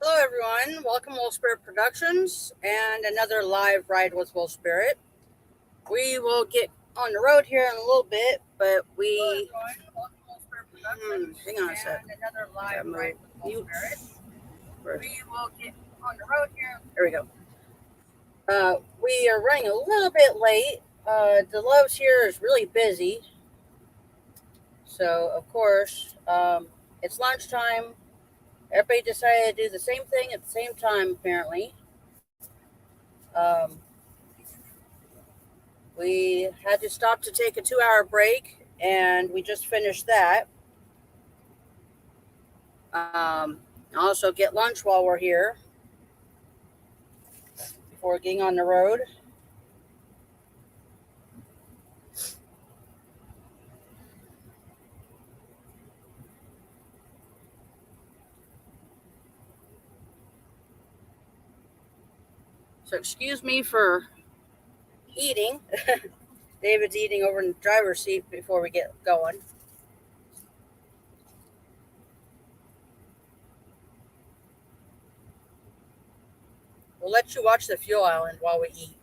Hello, everyone. Welcome, Wolvespirit Productions, and another live ride with Wolvespirit. We will get on the road here in a little bit, but hang on a sec. Another live ride with Wolvespirit. We will get on the road here. There we go. We are running a little bit late. The Loves here is really busy, so of course, it's lunchtime. Everybody decided to do the same thing at the same time, apparently. Um, we had to stop to take a 2-hour break, and we just finished that. Also, get lunch while we're here before getting on the road. So, excuse me for eating. David's eating over in the driver's seat before we get going. We'll let you watch the fuel island while we eat.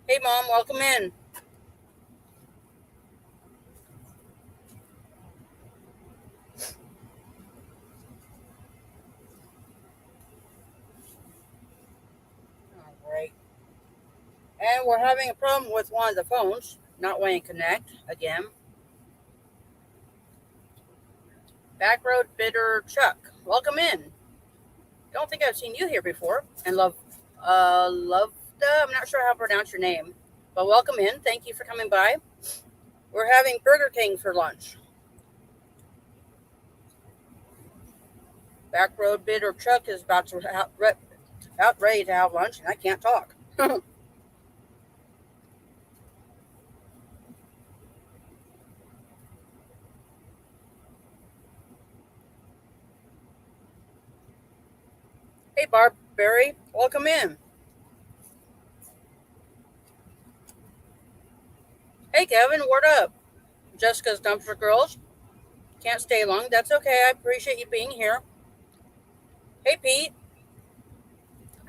Hey, Mom, welcome in. All right. And we're having a problem with one of the phones, not wanting to connect again. Backroad Bitter Chuck, welcome in. Don't think I've seen you here before. And Lovda, I'm not sure how to pronounce your name, but welcome in. Thank you for coming by. We're having Burger King for lunch. Backroad Bitter Chuck is about ready to have lunch, and I can't talk. Hey, Barberry, welcome in. Hey, Kevin, word up. Jessica's Dumpster Girls. Can't stay long. That's okay. I appreciate you being here. Hey, Pete.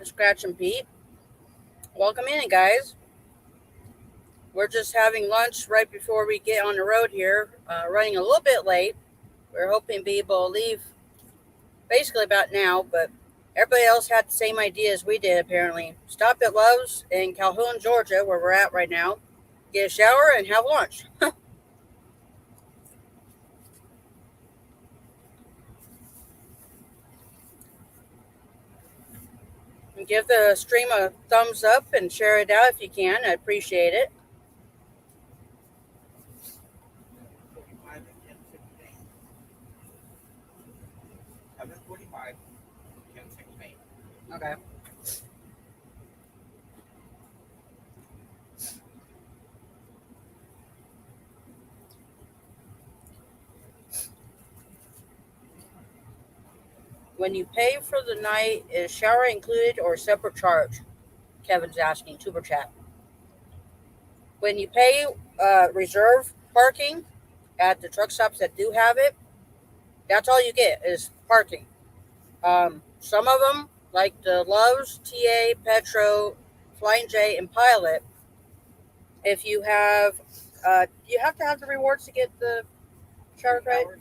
Scratch and Pete. Welcome in, guys. We're just having lunch right before we get on the road here. Running a little bit late. We're hoping to be able to leave basically about now, but everybody else had the same idea as we did, apparently. Stop at Love's in Calhoun, Georgia, where we're at right now. Get a shower and have lunch. And give the stream a thumbs up and share it out if you can. I appreciate it. Okay. When you pay for the night, is shower included or separate charge? Kevin's asking, Tuber Chat. When you pay reserve parking at the truck stops that do have it, that's all you get is parking. Some of them, like the Loves, TA, Petro, Flying J, and Pilot, if you have to have the rewards to get the shower credit.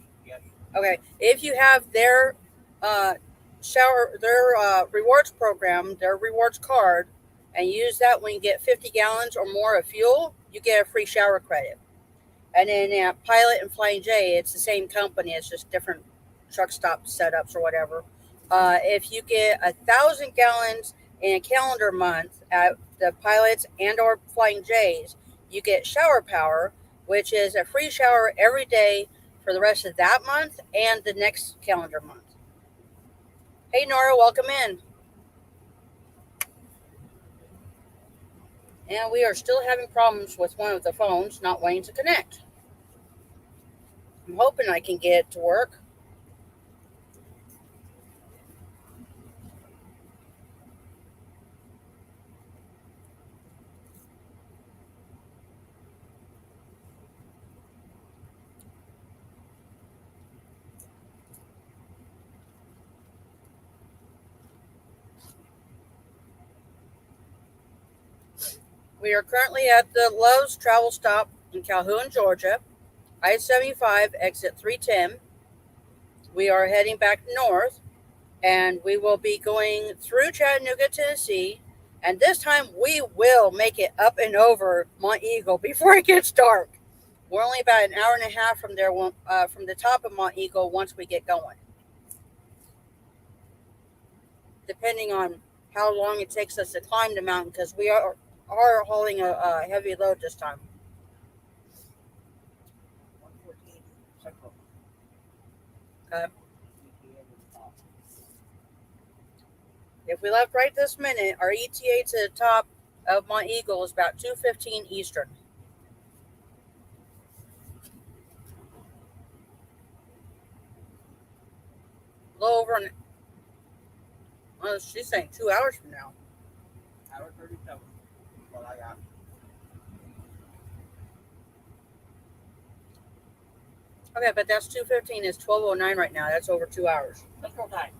Okay, if you have their uh, rewards program, their rewards card, and use that when you get 50 gallons or more of fuel, you get a free shower credit. And then at Pilot and Flying J, it's the same company. It's just different truck stop setups or whatever. If you get 1,000 gallons in a calendar month at the Pilots and or Flying J's, you get shower power, which is a free shower every day for the rest of that month and the next calendar month. Hey, Nora, welcome in. And we are still having problems with one of the phones not wanting to connect. I'm hoping I can get it to work. We are currently at the Love's travel stop in Calhoun, Georgia. I-75, exit 310. We are heading back north, and we will be going through Chattanooga, Tennessee. And this time we will make it up and over Monteagle before it gets dark. We're only about an hour and a half from there, from the top of Monteagle once we get going, depending on how long it takes us to climb the mountain, because we are hauling a heavy load this time. Okay. If we left right this minute, our ETA to the top of Monteagle is about 2:15 Eastern. A little over well, she's saying 2 hours from now. Hour 37. Well, I got. Okay, but that's 2:15. It's 12:09 right now. That's over 2 hours. Central time.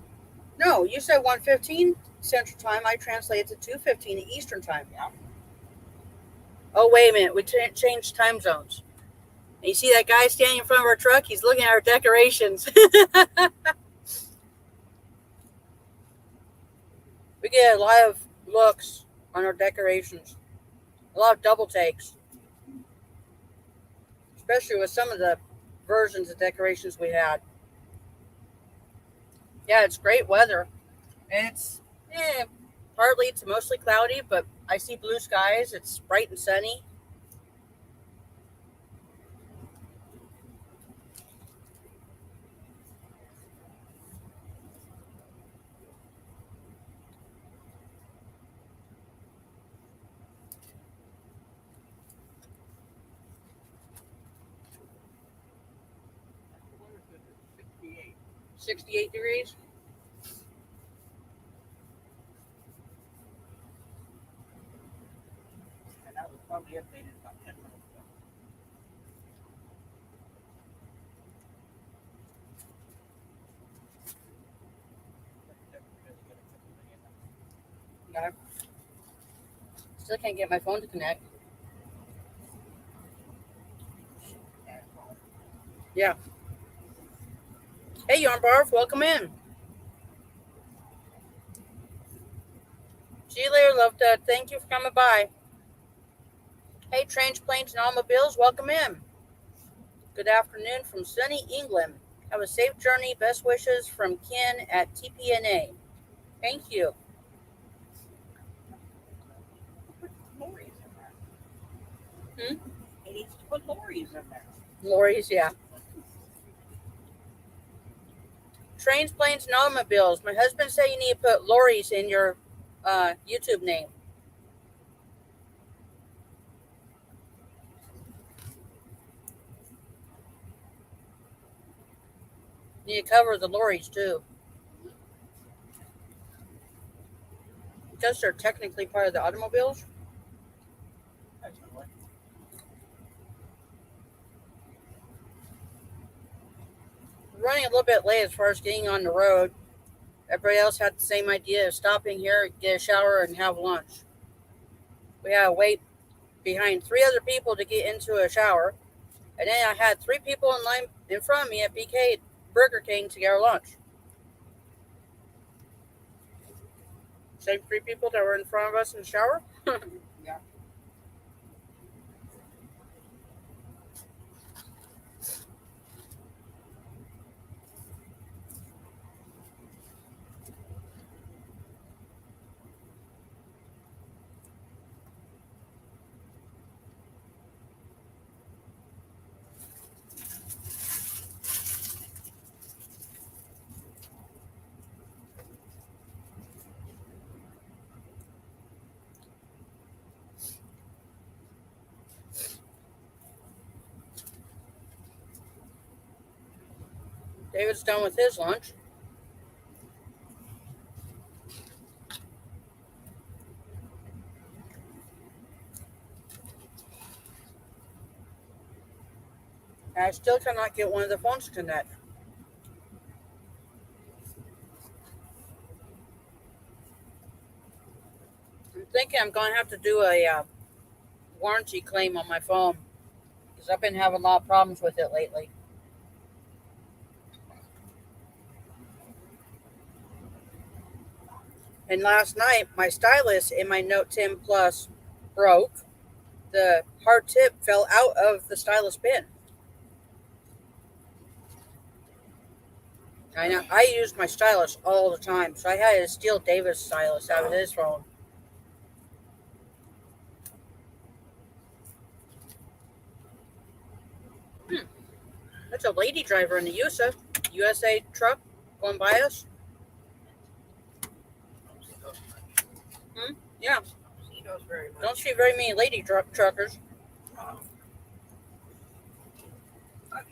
No, you said 1:15 Central time. I translated to 2:15 Eastern time. Yeah. Oh, wait a minute. We changed time zones. And you see that guy standing in front of our truck? He's looking at our decorations. We get a lot of looks on our decorations. A lot of double takes. Especially with some of the versions of decorations we had. Yeah, it's great weather. It's partly to mostly cloudy, but I see blue skies. It's bright and sunny. What is it? 68. 68 degrees? And that was probably updated about 10 minutes ago. Okay. Still can't get my phone to connect. Yeah. Hey, Yarn Barf, welcome in. See you later, love dad. Thank you for coming by. Hey, trains, planes, and automobiles, welcome in. Good afternoon from sunny England. Have a safe journey. Best wishes from Ken at TPNA. Thank you. Put Lori's in there. He needs to put Lori's in there. Lori's, yeah. Trains, planes, and automobiles. My husband said you need to put Lori's in your YouTube name. You need to cover the lorries too, because they're technically part of the automobiles. We're running a little bit late as far as getting on the road. Everybody else had the same idea of stopping here, get a shower, and have lunch. We had to wait behind 3 other people to get into a shower, and then I had 3 people in line in front of me at BK Burger King to get our lunch. Same 3 people that were in front of us in the shower? Yeah. David's done with his lunch. And I still cannot get one of the phones to connect. I'm thinking I'm going to have to do a warranty claim on my phone because I've been having a lot of problems with it lately. And last night, my stylus in my Note 10 Plus broke. The hard tip fell out of the stylus pin. I know. I use my stylus all the time, so I had to steal David's stylus out of his phone. That's a lady driver in the USA truck going by us. Yeah. Don't see very many lady truckers.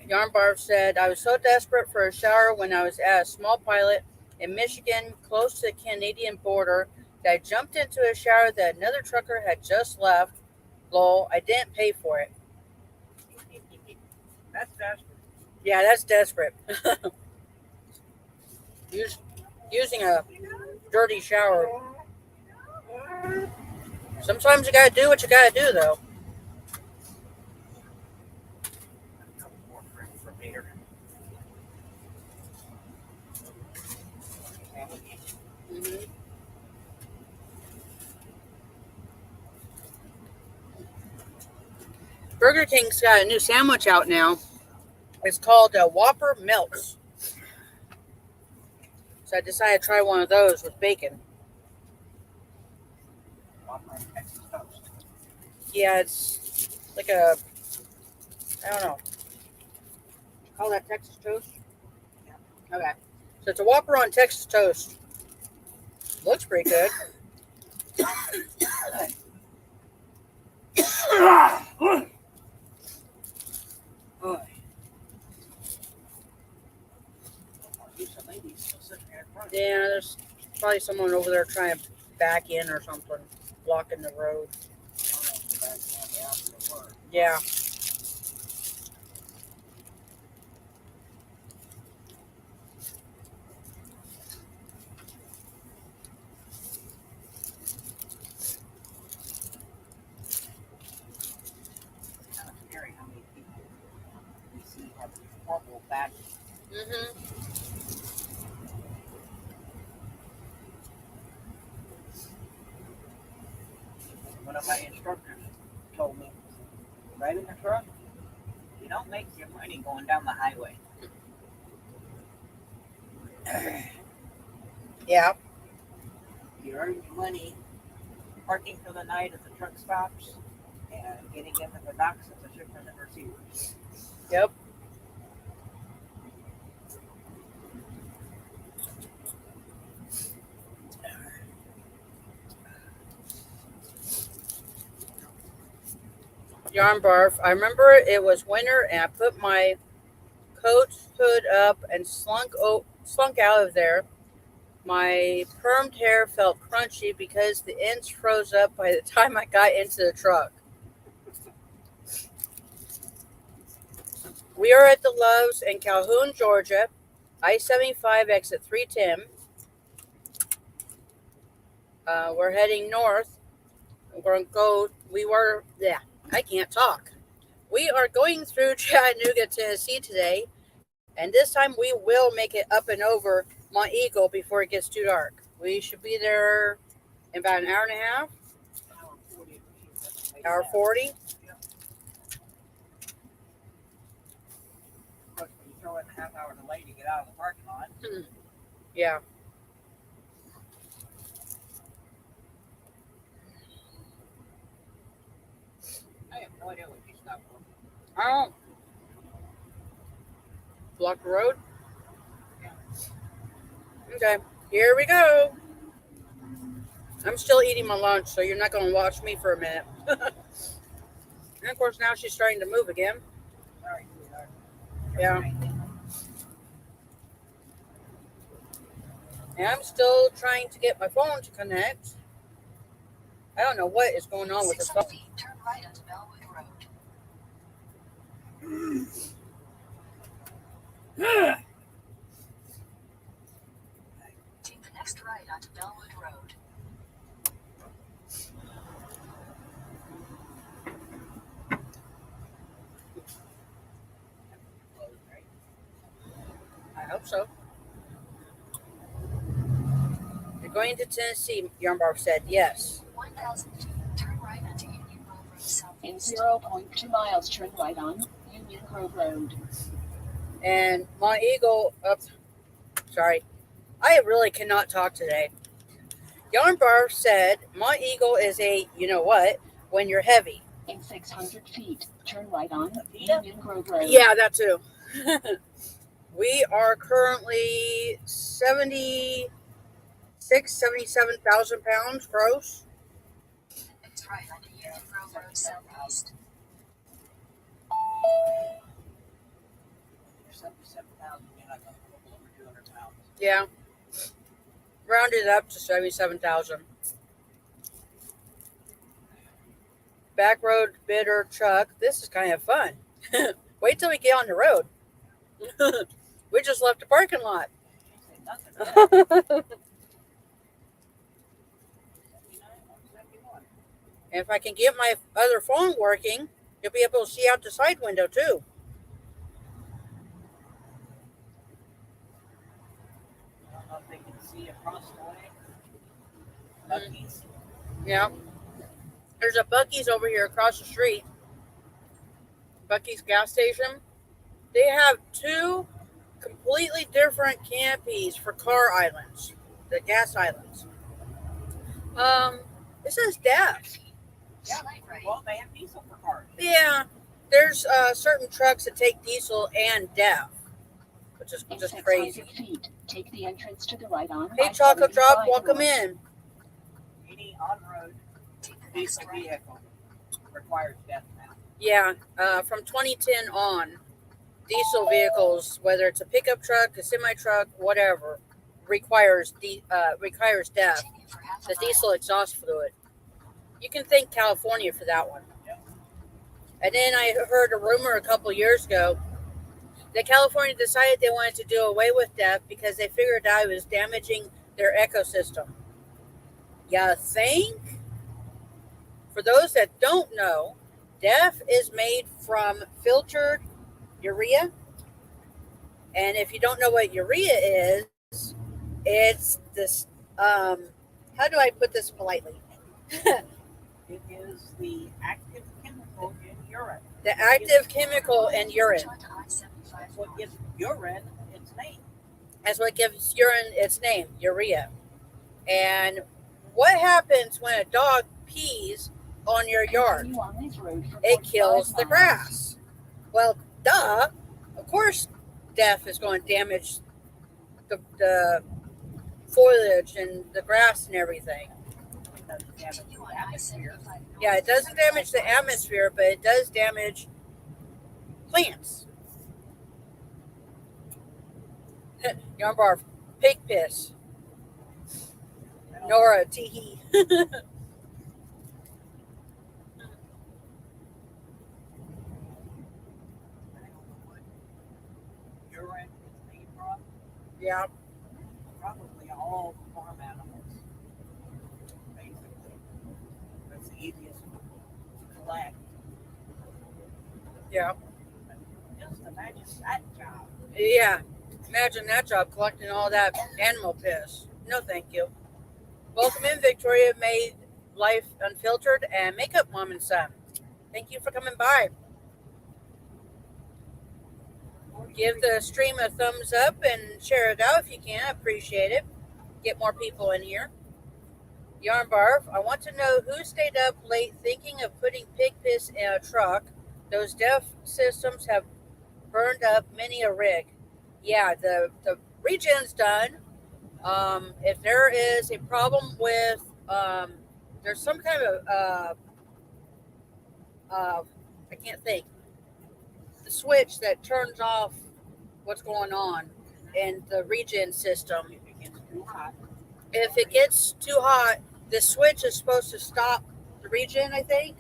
Yarnbarf said, I was so desperate for a shower when I was at a small pilot in Michigan, close to the Canadian border, that I jumped into a shower that another trucker had just left. Lol, I didn't pay for it. That's desperate. Yeah, that's desperate. Using a dirty shower. Sometimes you gotta do what you gotta do, though. Mm-hmm. Burger King's got a new sandwich out now. It's called Whopper Melts. So I decided to try one of those with bacon. Yeah, it's like I don't know. Call that Texas toast? Yeah. Okay. So it's a Whopper on Texas toast. Looks pretty good. Yeah, there's probably someone over there trying to back in or something, blocking the road. Yeah. Mm-hmm. One of my instructors told me, driving a truck, you don't make your money going down the highway. Yeah. You earn your money parking for the night at the truck stops and getting into the docks at the shippers and receivers. Yep. Yarn barf. I remember it was winter and I put my coat hood up and slunk out of there. My permed hair felt crunchy because the ends froze up by the time I got into the truck. We are at the Loves in Calhoun, Georgia. I-75 exit 310. We're heading north. I can't talk. We are going through Chattanooga, Tennessee today, and this time we will make it up and over Monteagle before it gets too dark. We should be there in about an hour and a half. Hour 40. Of course, when you throw in a half hour delay to get out of the parking lot. Yeah. I have no idea what you stopped for. I don't. Block the road? Yeah. Okay. Here we go. I'm still eating my lunch, so you're not going to watch me for a minute. And of course, now she's starting to move again. Sorry, sweetheart. Yeah. And I'm still trying to get my phone to connect. I don't know what is going on with this phone. Turn right onto Bellwood Road. Take the next right onto Bellwood Road. hope so. You're going to Tennessee, Yarnbarf said. Yes. 1,000 feet. Turn right onto Union Grove Road In southeast. 0.2 miles, turn right on Union Grove Road. And Monteagle, sorry, I really cannot talk today. Yarnbarf said Monteagle is a, you know what, when you're heavy. In 600 feet, turn right on Union Grove Road. Yeah, that too. We are currently 77,000 pounds gross. It's right onto Union Grove Road southeast. You're 77,000. You're not going to go over 200 pounds. Yeah. Rounded up to 77,000. Back road bidder truck. This is kind of fun. Wait till we get on the road. We just left the parking lot. Say nothing. 79, 171. And if I can get my other phone working, you'll be able to see out the side window too. I don't know if they can see across the way. Bucky's. Yeah. There's a Buc-ee's over here across the street. Buc-ee's gas station. They have two completely different canopies for car islands. The gas islands. It says DEF. Yeah. Slight right. Well, they have diesel for cars. Yeah. There's certain trucks that take diesel and DEF, which is In just 600 crazy. feet, take the entrance to the right on Hey, Chocolate Drop, I-75 welcome north. in. Any on-road Take the next diesel right. vehicle requires death now. Yeah, from 2010 on, diesel vehicles, whether it's a pickup truck, a semi truck, whatever, requires DEF, Continue for half a the mile. diesel exhaust fluid. You can thank California for that one. Yep. And then I heard a rumor a couple years ago that California decided they wanted to do away with DEF because they figured out it was damaging their ecosystem. You think? For those that don't know, DEF is made from filtered urea. And if you don't know what urea is, it's this, how do I put this politely? It is the active chemical in urine. The active chemical in urine. Onto I-75 That's what gives urine its name. That's what gives urine its name, urea. And what happens when a dog pees on your yard? Continue on this road for It 45 kills the miles. grass. Well, duh. Of course, DEF is going to damage the foliage and the grass and everything. It doesn't damage Continue the on atmosphere. I-75 north. Yeah, it doesn't damage the atmosphere, but it does damage plants. Yarnbarf, pig piss. Nora, tee-hee. Urine is made from Yeah, probably all farm animals. Basically. That's the easiest to collect. yeah. Just imagine that job. Yeah, imagine that job, collecting all that animal piss. No, thank you. Welcome in, Victoria. Made Life Unfiltered and Makeup Mom and Son. Thank you for coming by. Give the stream a thumbs up and share it out if you can. I appreciate it. Get more people in here. Yarnbarf, I want to know who stayed up late thinking of putting pig piss in a truck. Those DEF systems have burned up many a rig. Yeah, the regen's done. If there is a problem with, there's some kind of, I can't think, the switch that turns off what's going on in the regen system. If it gets too hot, If it gets too hot, the switch is supposed to stop the regen, I think,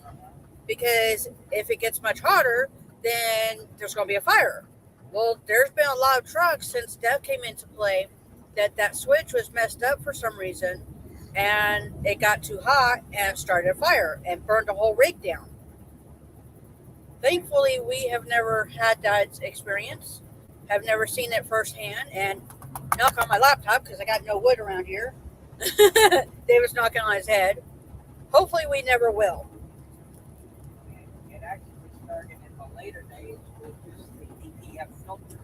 because if it gets much hotter, then there's going to be a fire. Well, there's been a lot of trucks since DEF came into play that switch was messed up for some reason, and it got too hot and it started a fire and burned the whole rig down. Thankfully, we have never had that experience. have never seen it firsthand, and knock on my laptop because I got no wood around here. David's knocking on his head. Hopefully, we never will. It actually started in the later days with just the DPF filter.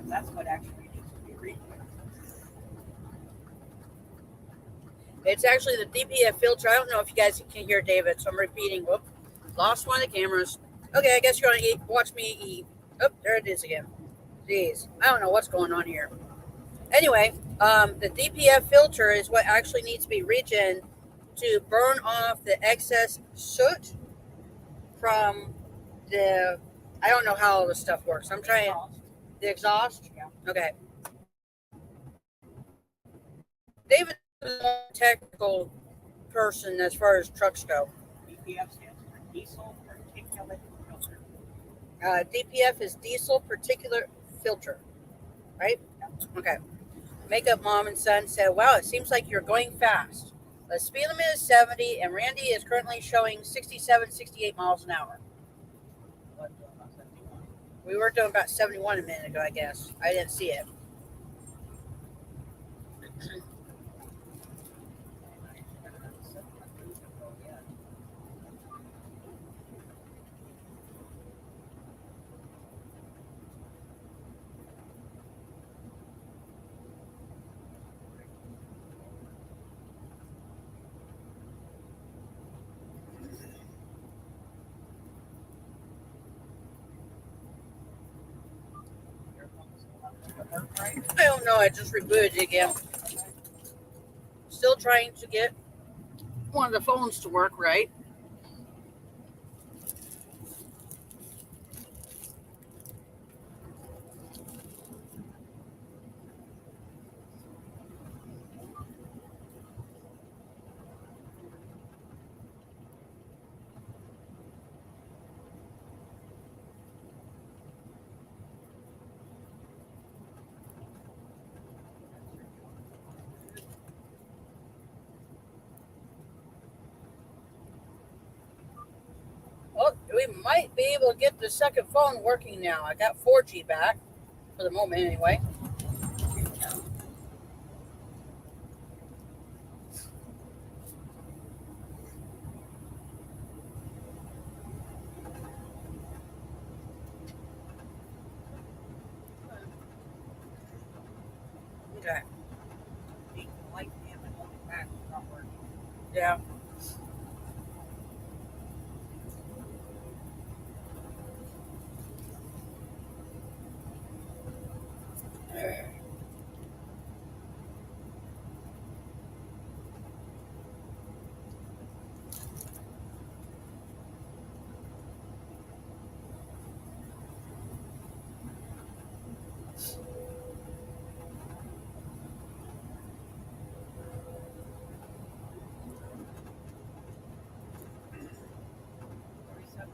That's what actually needs to be replaced. It's actually the DPF filter. I don't know if you guys can hear David, so I'm repeating. Whoop, lost one of the cameras. Okay, I guess you're gonna watch me eat. Oh, there it is again. Jeez, I don't know what's going on here. Anyway, the DPF filter is what actually needs to be regen to burn off the excess soot from the. I don't know how all this stuff works. I'm trying the exhaust. Yeah. Okay. David's a more technical person as far as trucks go. DPF stands for diesel particulate filter. DPF is diesel particulate filter, right? Okay. Makeup mom and son said, wow, it seems like you're going fast. The speed limit is 70, and Randy is currently showing 67, 68 miles an hour. What, 71? We were doing about 71 a minute ago, I guess. I didn't see it. I don't know. I just rebooted it again. Still trying to get one of the phones to work right. Well, we might be able to get the second phone working now. I got 4G back, for the moment anyway. Okay. Light him and hold it back. It's not working. Yeah.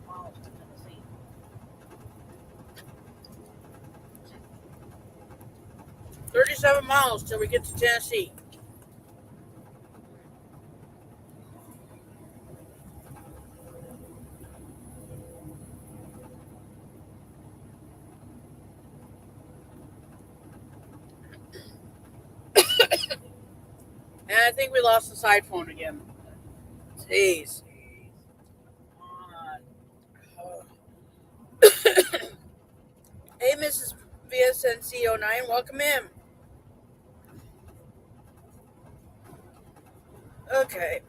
Miles to Tennessee. 37 miles till we get to Tennessee. And I think we lost the side phone again. Jeez. Hey, Mrs. VSNC09, welcome in. Okay.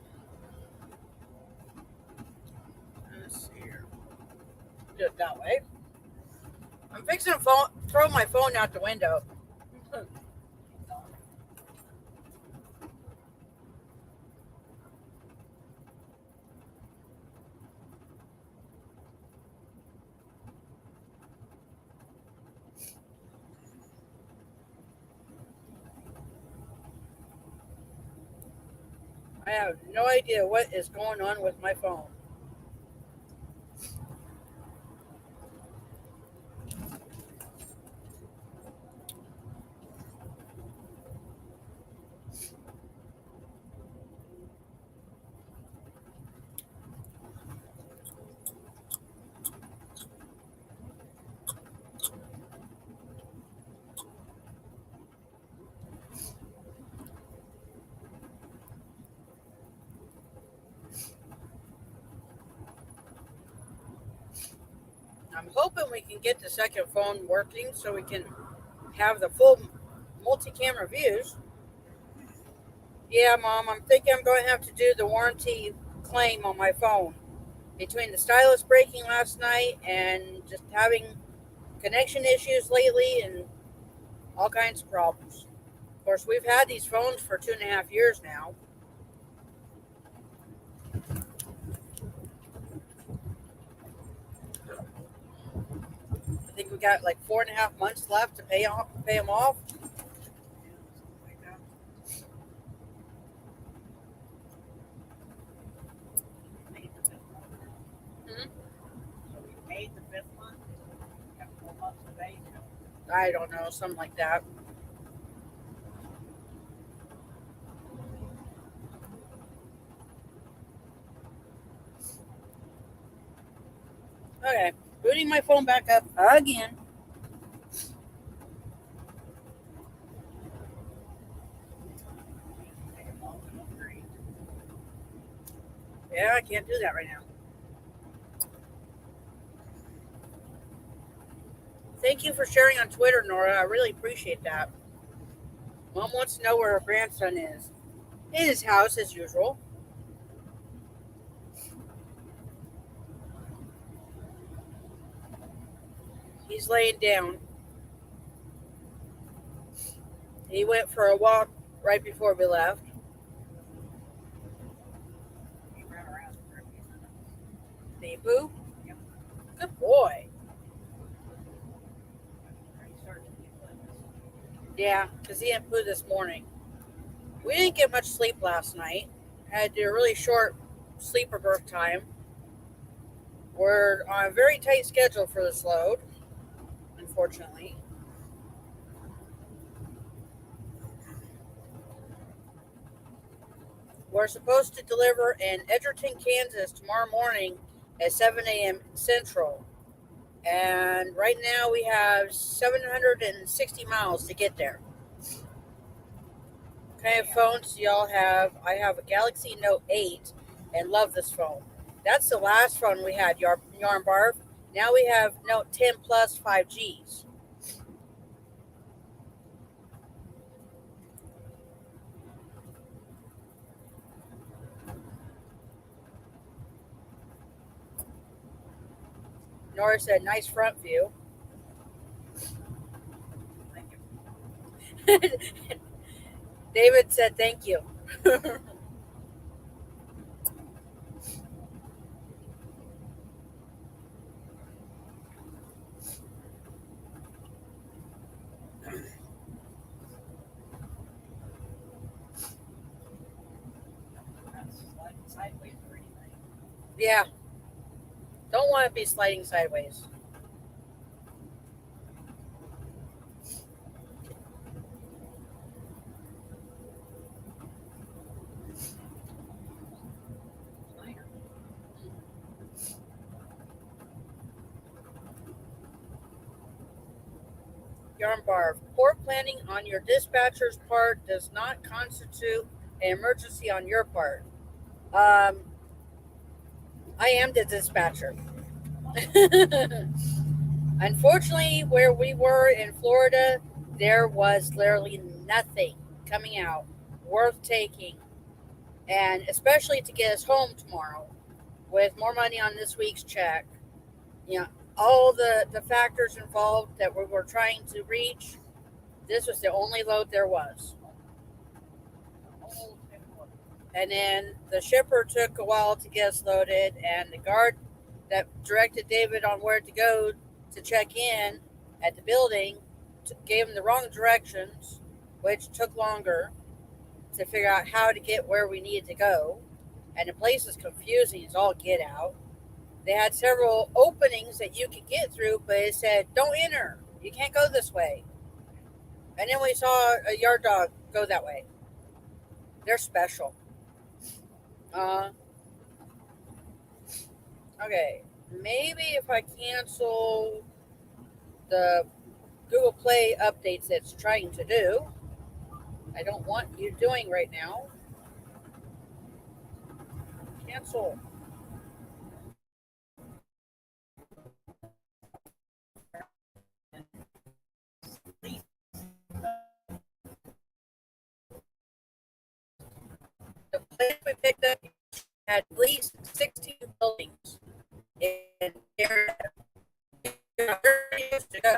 Let's see here. Do it that way. I'm fixing to throw my phone out the window. I have no idea what is going on with my phone. hoping we can get the second phone working so we can have the full multi-camera views. Yeah, Mom, I'm thinking I'm going to have to do the warranty claim on my phone. Between the stylus breaking last night and just having connection issues lately and all kinds of problems. Of course, we've had these phones for 2.5 years now. I think we got like 4.5 months left to pay them off. Something like that. We made the 5th month. Mhm. So we paid the 5th month. We got 4 months to pay. I don't know, something like that. Okay, booting my phone back up again. Take a month and upgrade. Yeah, I can't do that right now. Thank you for sharing on Twitter, Nora. I really appreciate that. Mom wants to know where her grandson is. In his house, as usual. He's laying down. He went for a walk right before we left. We ran around for a few minutes. Did he poo? Yep. Good boy. Already started to get limbs. Yeah, because he didn't poo this morning. We didn't get much sleep last night. Had to do a really short sleeper birth time. We're on a very tight schedule for this load, unfortunately. We're supposed to deliver in Edgerton, Kansas tomorrow morning at 7 a.m. Central. And right now we have 760 miles to get there. What kind of phones do y'all have? I have a Galaxy Note 8 and love this phone. That's the last phone we had, Yarn Barf. Now we have Note 10 Plus 5Gs. Nora said, nice front view. Thank you. David said, thank you. That's sliding sideways or anything. Yeah, don't want to be sliding sideways. Later. Yarn Barf. Poor planning on your dispatcher's part does not constitute an emergency on your part. I am the dispatcher. Unfortunately, where we were in Florida, there was literally nothing coming out worth taking, and especially to get us home tomorrow with more money on this week's check. You know, all the factors involved that we were trying to reach, this was the only load there was. Old and what? And then the shipper took a while to get us loaded, and the guard that directed David on where to go to check in at the building gave him the wrong directions, which took longer to figure out how to get where we needed to go. And the place is confusing as all get out. They had several openings that you could get through, but it said, don't enter. You can't go this way. And then we saw a yard dog go that way. They're special. Okay. Maybe if I cancel the Google Play updates it's trying to do, I don't want you doing right now. Cancel. place we picked up had at least 16 buildings in area. 100 years to go.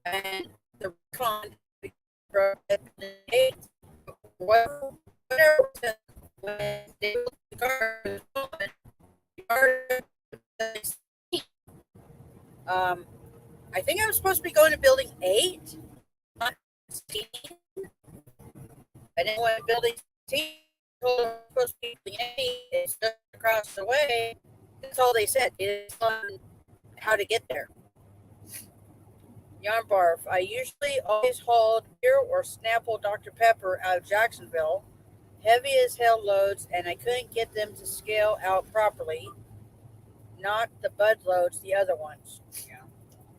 And the recon broke at the gate, whatever, when they looked at the car was going, the car, I think I was supposed to be going to building 8, not 16. And then when building 16 told them I was supposed to be building 8, it's just across the way. That's all they said. It's on how to get there. Yarn Barf. I usually always hauled beer or Snapple Dr. Pepper out of Jacksonville. Heavy as hell loads, and I couldn't get them to scale out properly. Not the Bud loads, the other ones. Yeah.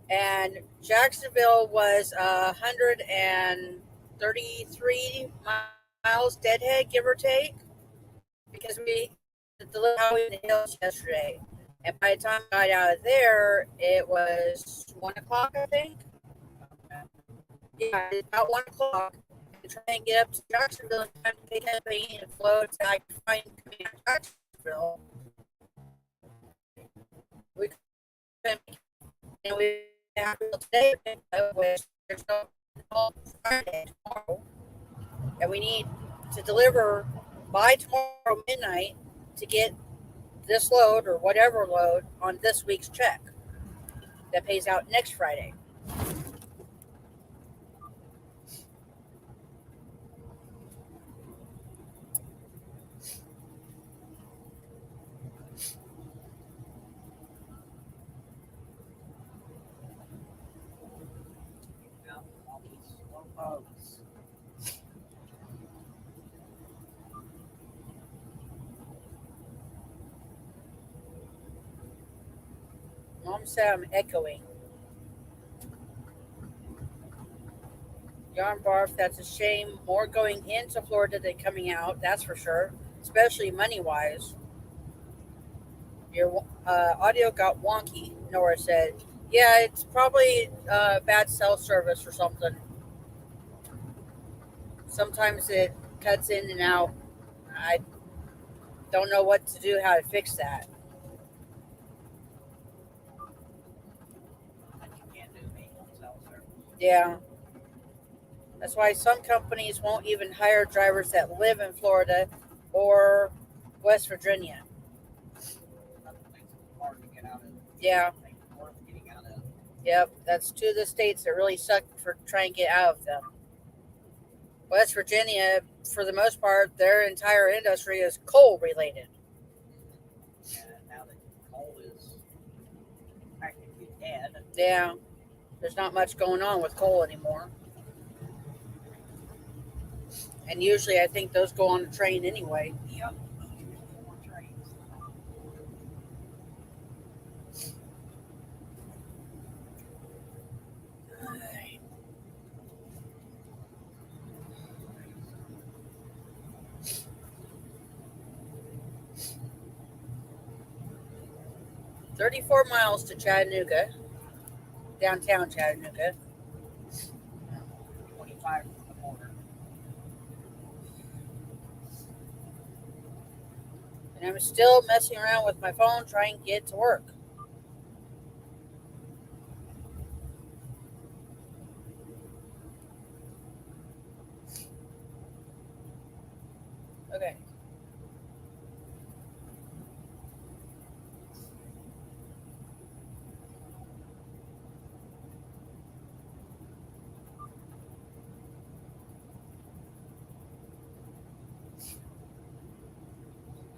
And Jacksonville was 133 miles deadhead, give or take, because we delivered Howie in the Hills yesterday. And by the time I got out of there, it was 1 o'clock, I think. Yeah, it's about 1 o'clock. And trying to get up to Jacksonville in time to pick up and float so I could find coming out of Jacksonville. We couldn't, and we have today, which there's no Friday tomorrow, and we need to deliver by tomorrow midnight to get this load or whatever load on this week's check that pays out next Friday. All these slow boats. Mom said I'm echoing. Yarn Barf, that's a shame. More going into Florida than coming out, that's for sure, especially money wise. Your audio got wonky, Nora said. Yeah, it's probably bad cell service or something. Sometimes it cuts in and out. I don't know what to do, how to fix that. And you can't do maintenance cell service. Yeah. That's why some companies won't even hire drivers that live in Florida or West Virginia. Nothing makes it hard to get out of. Yeah. Makes it worth getting out of. Yep. That's two of the states that really suck for trying to get out of them. West Virginia, for the most part, their entire industry is coal related. And now that coal is practically dead, Yeah. There's not much going on with coal anymore. And usually I think those go on a train anyway. yep, those are usually more trains. 34 miles to Chattanooga, downtown Chattanooga. 25 from the border. And I'm still messing around with my phone trying to get it to work. Okay.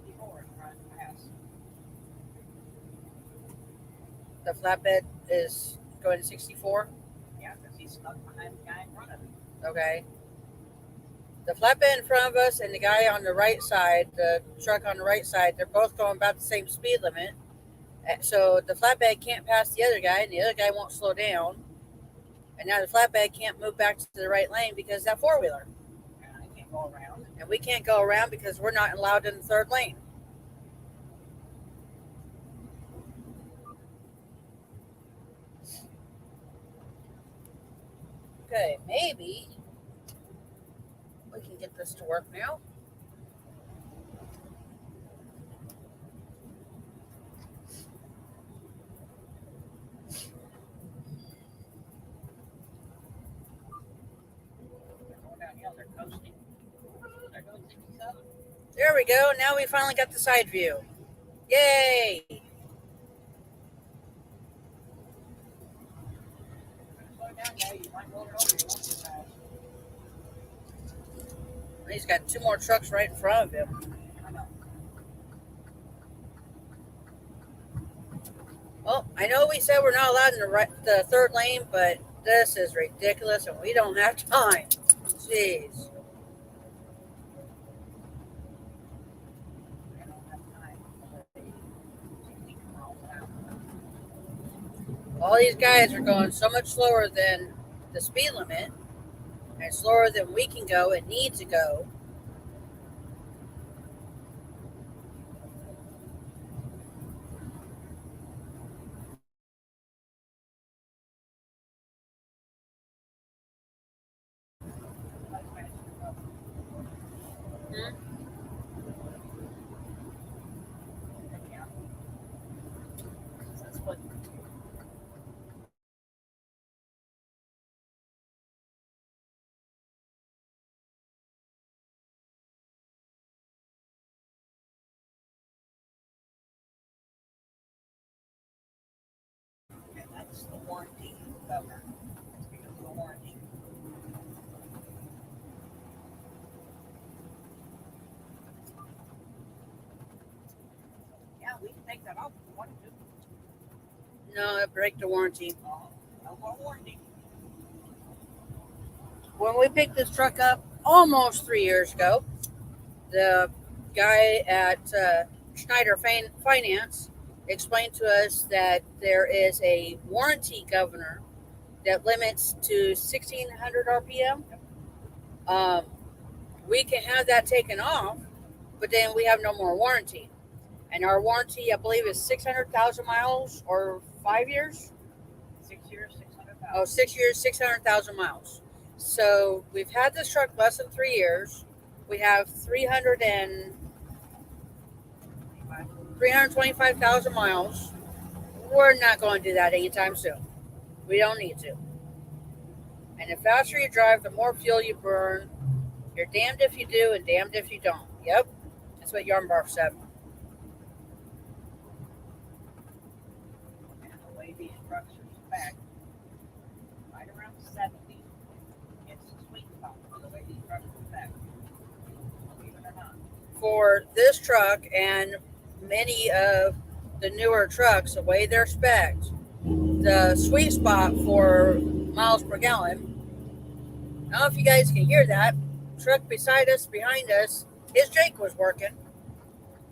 Before it runs past. The flatbed is going to 64. Yeah, because he's stuck behind the guy in front of him. Okay. The flatbed in front of us and the guy on the right side, the truck on the right side, they're both going about the same speed limit. So the flatbed can't pass the other guy, and the other guy won't slow down. And now the flatbed can't move back to the right lane because that four-wheeler. And I can't go around. And we can't go around because we're not allowed in the third lane. Okay, maybe we can get this to work now. know they're coasting. They're going 67. There we go. Now we finally got the side view. Yay! Slow down now. You might roll it over. You won't too fast. He's got two more trucks right in front of him. I know. Well, I know we said we're not allowed in the third lane, but this is ridiculous, and we don't have time. Jeez. They don't have time. 60 miles an hour. All these guys are going so much slower than the speed limit, and slower than we can go and need to go. Hmm? Yeah. That's what. And that's the warranty cover. It's because of the warranty. Yeah, we can take that off if we wanted to. No, it break the warranty. No more warranty. When we picked this truck up almost 3 years ago, the guy at Schneider Finance explained to us that there is a warranty governor that limits to 1600 RPM. We can have that taken off, but then we have no more warranty. And our warranty, I believe, is 600,000 miles or 5 years. 6 years, 600,000. Oh, 6 years, 600,000 miles. So we've had this truck less than 3 years. We have 325,000 miles. We're not going to do that anytime soon. We don't need to. And the faster you drive, the more fuel you burn. You're damned if you do and damned if you don't. Yep, that's what Yarnbarf said. And the way these trucks are spec, right around 70, it's the sweet spot for the way these trucks are spec. Believe it or not. For this truck and many of the newer trucks, the way they're spec'd, the sweet spot for miles per gallon. I don't know if you guys can hear that. Truck beside us, behind us, his Jake was working.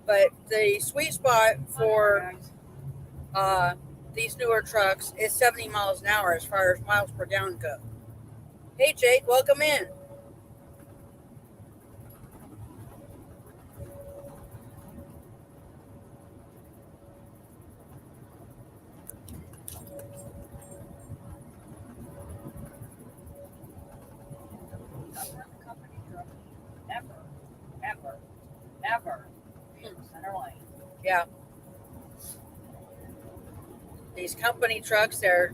But the sweet spot for these newer trucks is 70 miles an hour as far as miles per gallon go. Hey Jake, welcome in. Never the company truck, never in center lane. Yeah. These company trucks, they're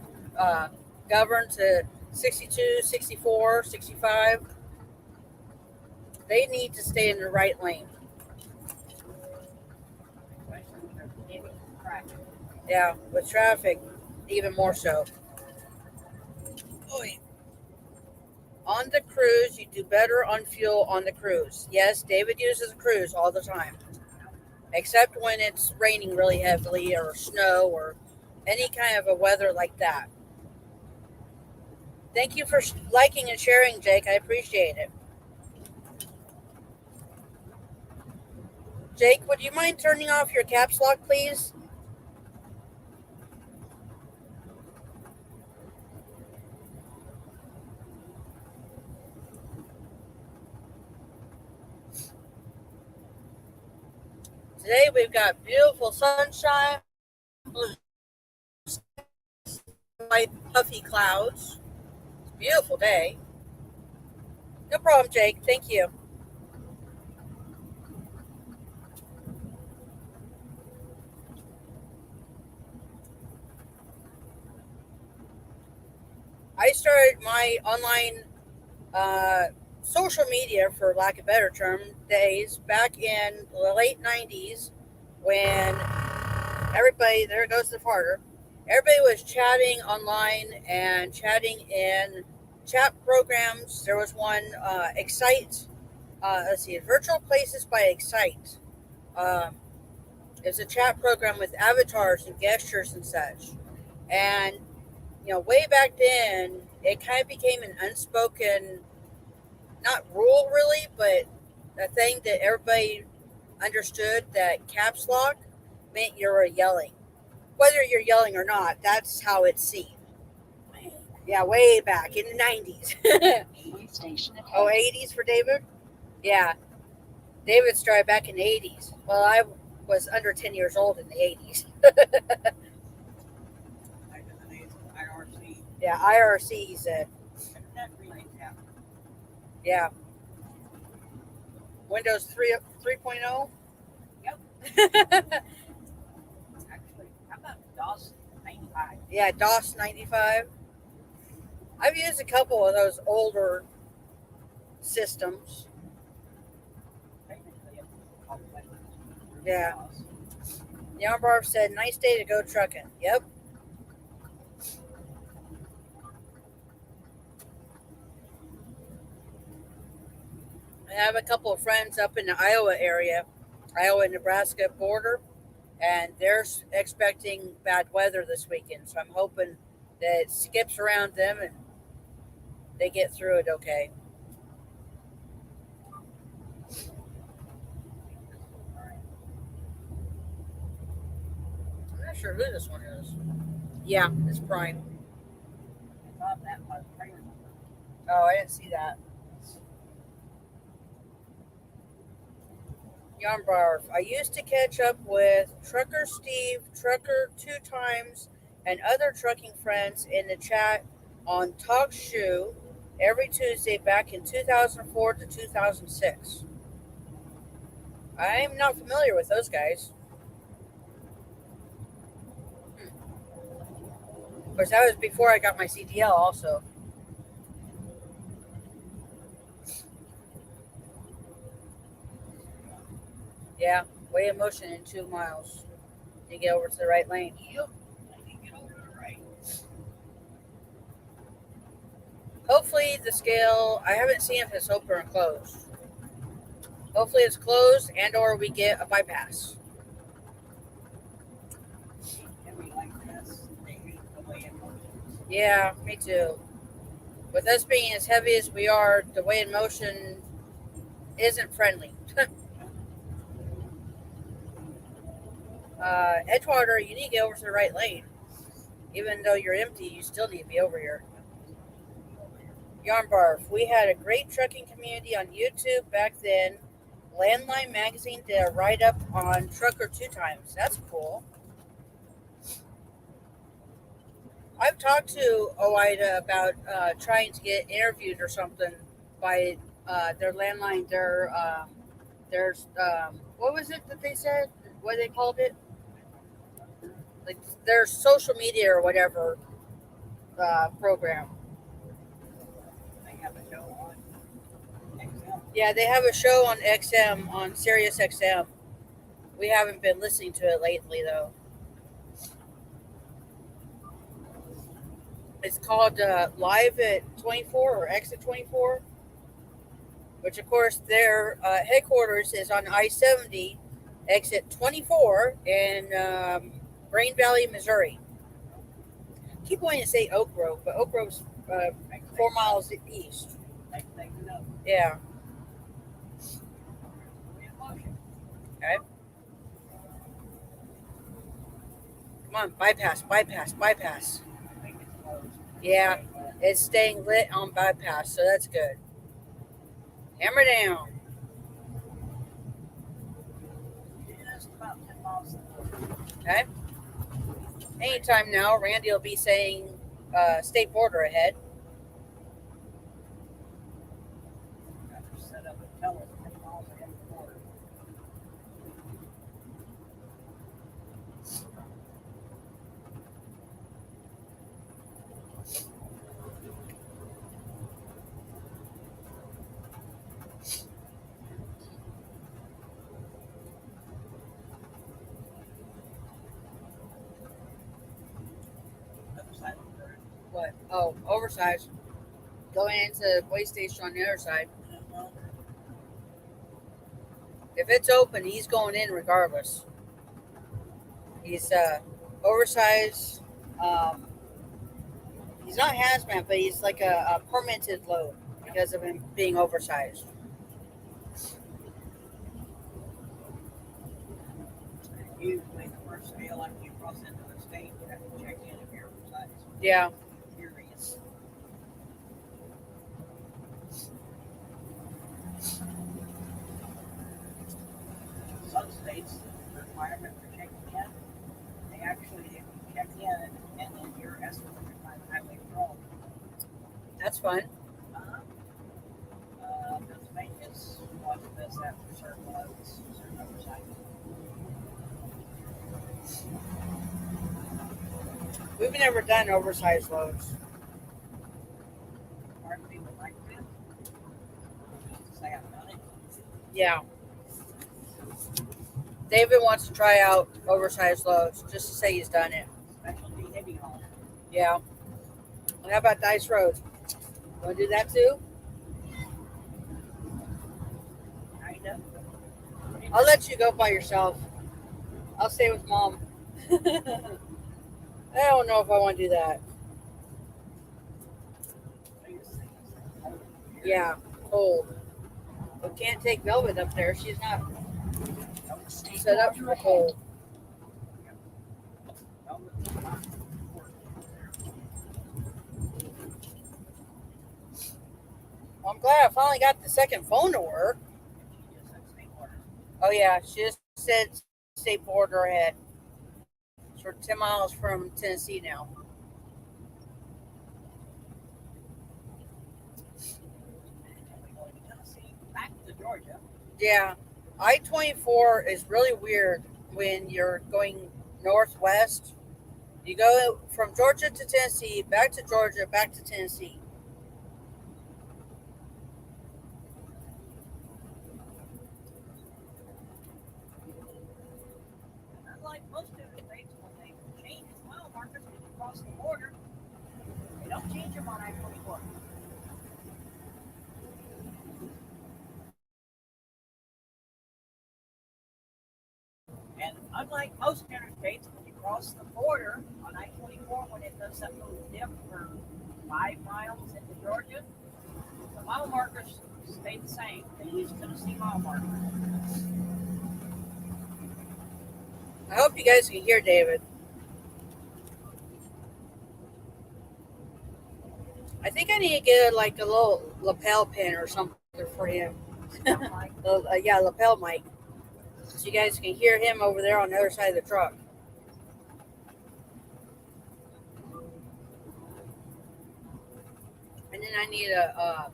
governed to 62, 64, 65. They need to stay in the right lane. Especially when they're hitting traffic. Yeah, with traffic, even more so. Oy. On the cruise, you do better on fuel on the cruise. Yes, David uses a cruise all the time, except when it's raining really heavily or snow or any kind of a weather like that. Thank you for liking and sharing, Jake. I appreciate it. Jake, would you mind turning off your caps lock, please? Today we've got beautiful sunshine, blue white puffy clouds. It's a beautiful day. No problem, Jake. Thank you. I started my online social media, for lack of a better term, days back in the late 90s when everybody, there goes the farter, everybody was chatting online and chatting in chat programs. There was one, Excite, let's see, Virtual Places by Excite. Um, it's a chat program with avatars and gestures and such. And, way back then, it kind of became an unspoken, not rule really, but a thing that everybody understood that caps lock meant you were yelling. Whether you're yelling or not, that's how it seemed. Yeah, way back in the 90s. Way station ahead. Oh, 80s for David? Yeah, David started back in the 80s. Well, I was under 10 years old in the 80s. Back in the days of IRC. Yeah, IRC, he said. Internet relay tap. Yeah. Windows 3.0? Yep. Yep. Actually, how about DOS 95? Yeah, DOS 95. I've used a couple of those older systems. Technically, it's called Windows. Yeah. DOS. Yarnbarf said, nice day to go trucking. Yep. I have a couple of friends up in the Iowa area, Iowa-Nebraska border, and they're expecting bad weather this weekend. So I'm hoping that it skips around them and they get through it okay. I'm not sure who this one is. Yeah, it's Prime. I thought that was trailer. Oh, I didn't see that. Yarnbarf. I used to catch up with Trucker Steve, Trucker Two Times, and other trucking friends in the chat on Talk Shoe every Tuesday back in 2004 to 2006. I'm not familiar with those guys. Of course, that was before I got my CDL also. Yeah, way in motion in 2 miles. You get over to the right lane. Yep. I can get over to the right. Hopefully the scale, I haven't seen if it's open or closed. Hopefully it's closed and or we get a bypass. Heavy like this, they hate the way it moves. Yeah, me too. With us being as heavy as we are, the way in motion isn't friendly. Edgewater, you need to get over to the right lane. Even though you're empty, you still need to be over here. Yarnbarf, we had a great trucking community on YouTube back then. Landline Magazine did a write-up on Trucker Two Times. That's cool. I've talked to OIDA about trying to get interviewed or something by their landline, their what was it that they said? What they called it? Like their social media or whatever program. They have a show on XM. Yeah, they have a show on XM, on Sirius XM. We haven't been listening to it lately though. It's called Live at 24 or Exit 24, which of course their headquarters is on I-70, Exit 24 in Green Valley, Missouri. I keep wanting to say Oak Grove, but Oak Grove's 4 miles east. Make things up. Yeah. Way in motion. Okay. Come on, bypass, bypass, bypass. I think it's closed. Yeah, it's staying lit on bypass, so that's good. Hammer down. Just about 10 miles. Okay. Anytime now, Randy will be saying state border ahead. Got to set up a teller 10 miles ahead of the border. Oh, oversized. Going into the way station on the other side. Uh-huh. If it's open, he's going in regardless. He's oversized. Um, he's not hazmat, but he's like a permitted load because of him being oversized. Usually the first day, like you cross into the state, you have to check in if you're oversized. Yeah. Curious. Some states, the requirement for checking in, they actually, if you check in and then you're escorted by the highway patrol, That's fun. Pennsylvania's one that does that for certain loads, certain oversized. We've never done oversized loads. Hard people like to, just to say I've done it. Yeah. David wants to try out oversized loads just to say he's done it. Specialty heavy haul. Yeah. Well, how about Dice Roads? Want to do that too? Kind of. I'll let you go by yourself. I'll stay with Mom. I don't know if I want to do that. Yeah, cold. We can't take Velvet up there. She's not Stay set up clear for ahead. cold. Well, I'm glad I finally got the second phone to work. Oh yeah, she just said state border ahead. So we're 10 miles from Tennessee now. Back to Georgia. Yeah, I-24 is really weird when you're going northwest. You go from Georgia to Tennessee, back to Georgia, back to Tennessee. Unlike most of the states, when they change mile markers when you cross the border, they don't change them on I-24. And unlike most interstates, when you cross the border on I-24, when it does that little dip for 5 miles into Georgia, the mile markers stay the same. They use Tennessee mile markers. I hope you guys can hear David. I think I need to get like a little lapel pin or something for him. Yeah, lapel mic. So you guys can hear him over there on the other side of the truck. And then I need a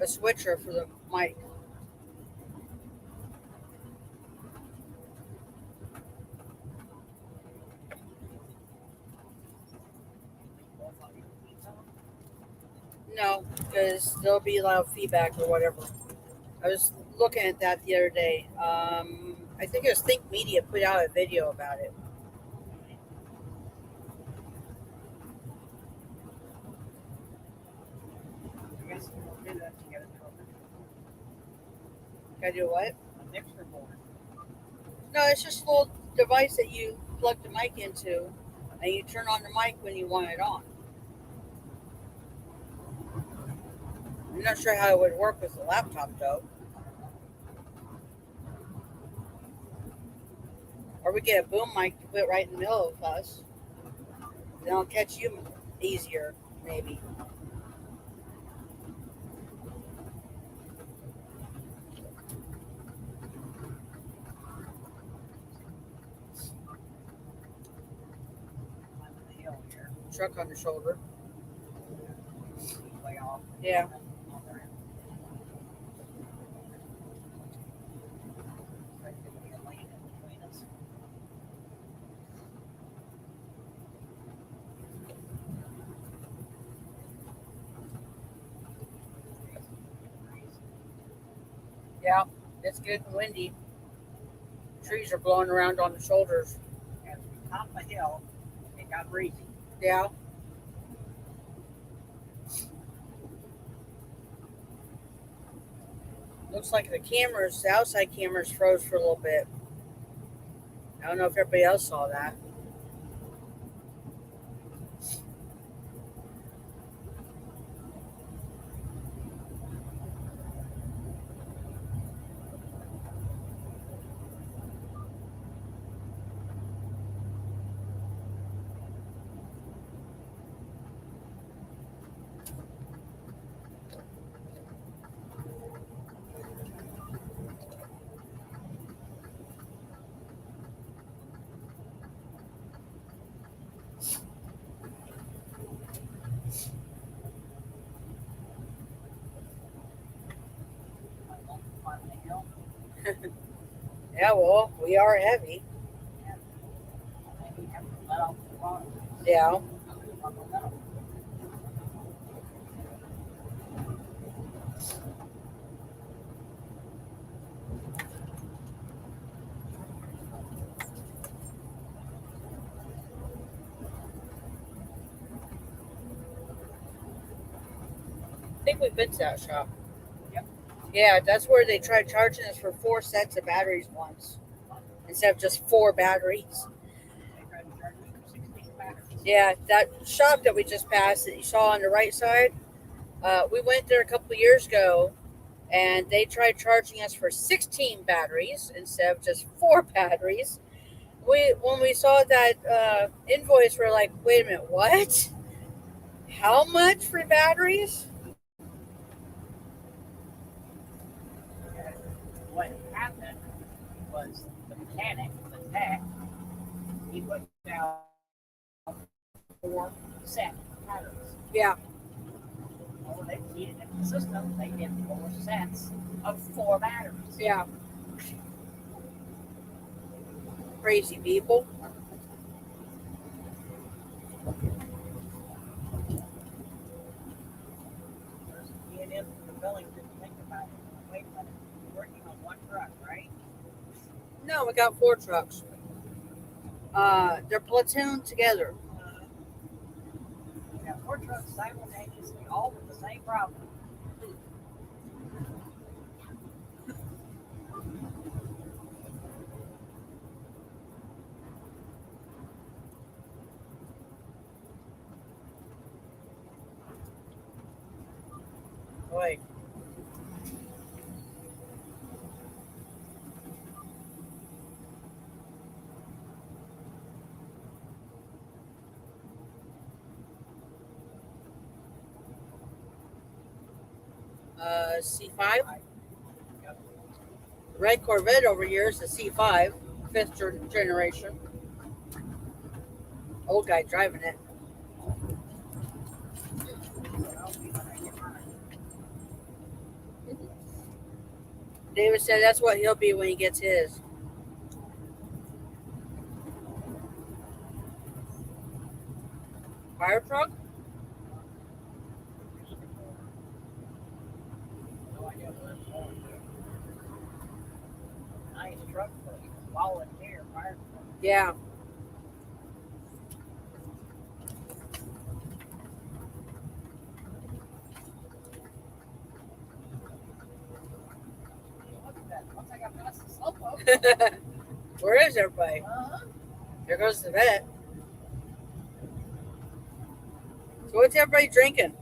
switcher for the mic. No, because there'll be loud feedback or whatever. I was looking at that the other day. I think it was Think Media put out a video about it. I guess we'll do that together. Gotta do what? A mixer board. No, it's just a little device that you plug the mic into, and you turn on the mic when you want it on. I'm not sure how it would work with the laptop though. Or we get a boom mic to put right in the middle of us. Then I'll catch you easier, maybe. I'm in the hill here. Truck on the shoulder. Way off. Yeah. Yeah, it's good and windy. Trees are blowing around on the shoulders. As we top the hill, it got breezy. Yeah. Looks like the outside cameras froze for a little bit. I don't know if everybody else saw that. Monteagle. Yeah, well, we are heavy. Maybe have to let off the water. Yeah. I think we've been to that shop. Yep. Yeah, that's where they tried charging us for 4 sets of batteries once instead of just 4 batteries. They tried to charge me for 16 batteries. Yeah, that shop that we just passed that you saw on the right side, we went there a couple of years ago and they tried charging us for 16 batteries instead of just 4 batteries. When we saw that invoice, we're like, wait a minute, what? How much for batteries? What happened was the mechanic, the tech, he put down 4 set batteries. Yeah, Well, they keyed it in the system. They did 4 sets of 4 batteries. yeah. Crazy people. Keying in for the billing, didn't think about it. Wait a minute, we're working on 1 truck, right? No, we got 4 trucks. They're platooned together. We got 4 trucks simultaneously, all with the same problem. Boy. C5. Red Corvette over here is a C5, 5th generation. Old guy driving it. David said that's what he'll be when he gets his. Fire truck? No idea where it's going. Nice truck for volunteer fire truck. Yeah. Look at that. Once I got past the slowpoke. Where is everybody? There goes the vet. So what's everybody drinking?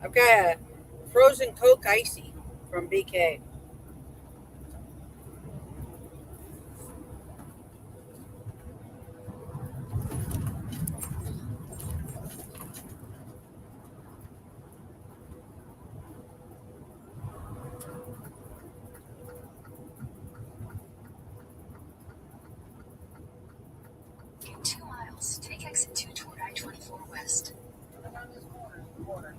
I've got a frozen Coke Icy from BK. In 2 miles, take exit 2 toward I-24 West. Around this corner.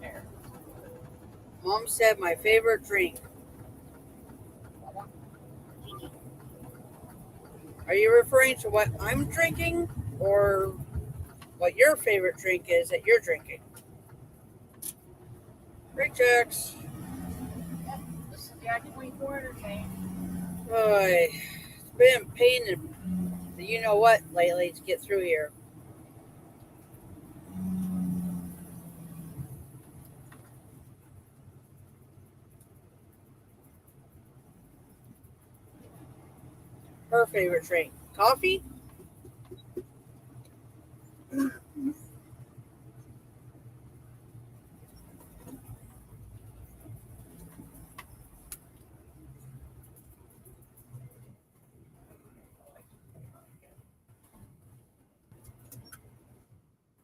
There. Mom said my favorite drink. Are you referring to what I'm drinking or what your favorite drink is that you're drinking? Brake checks. This is the I-24 interchange. Boy, it's been a pain in the you know what lately to get through here. favorite drink? Coffee?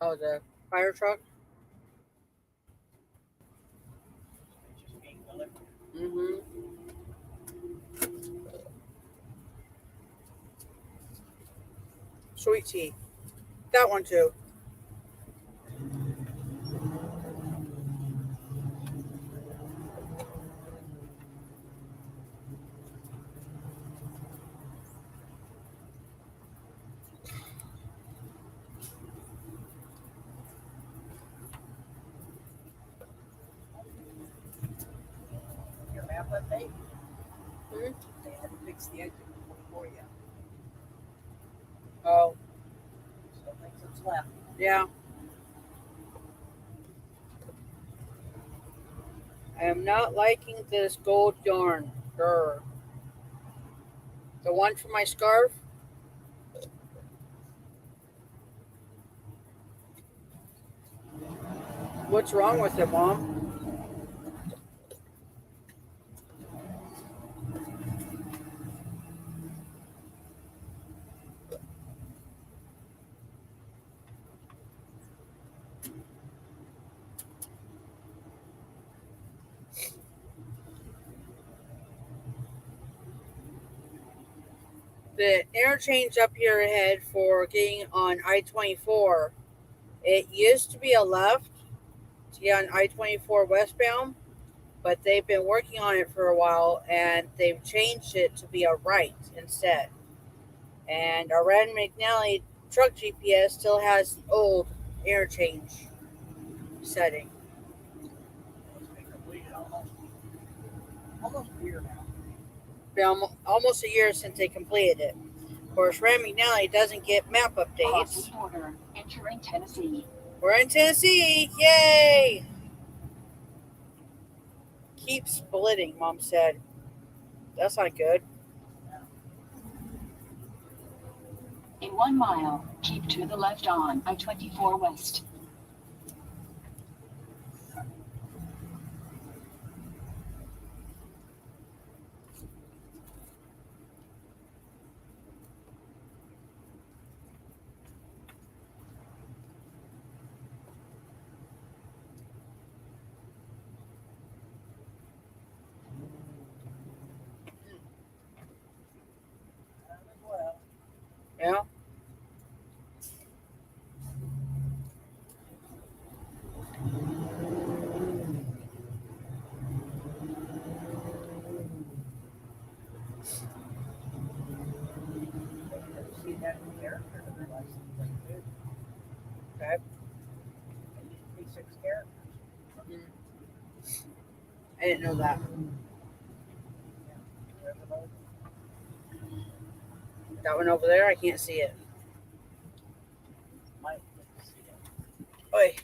Oh, the fire truck? It's just being delivered. Mm-hmm. Sweet tea. That one too. Your map update? Hmm? They had to fix the exit for you. Oh, Still thinks it's left. yeah. I am not liking this gold yarn. Grr. The one for my scarf? What's wrong with it, Mom? The interchange up here ahead for getting on I-24, it used to be a left to get on I-24 westbound, but they've been working on it for a while and they've changed it to be a right instead. And our Red McNally truck GPS still has the old interchange setting. It's been completed almost a year now. Been almost a year since they completed it. Of course, Red McNally doesn't get map Crossing updates. border. Entering Tennessee. We're in Tennessee! Yay! Keep splitting, Mom said. That's not good. In 1 mile, keep to the left on I-24 West. Well, Yeah? see that character in their license plate too. Okay. It used to be 6 characters. I didn't know that. There's a logo. That one over there, I can't see it. Might get to see it. Oi.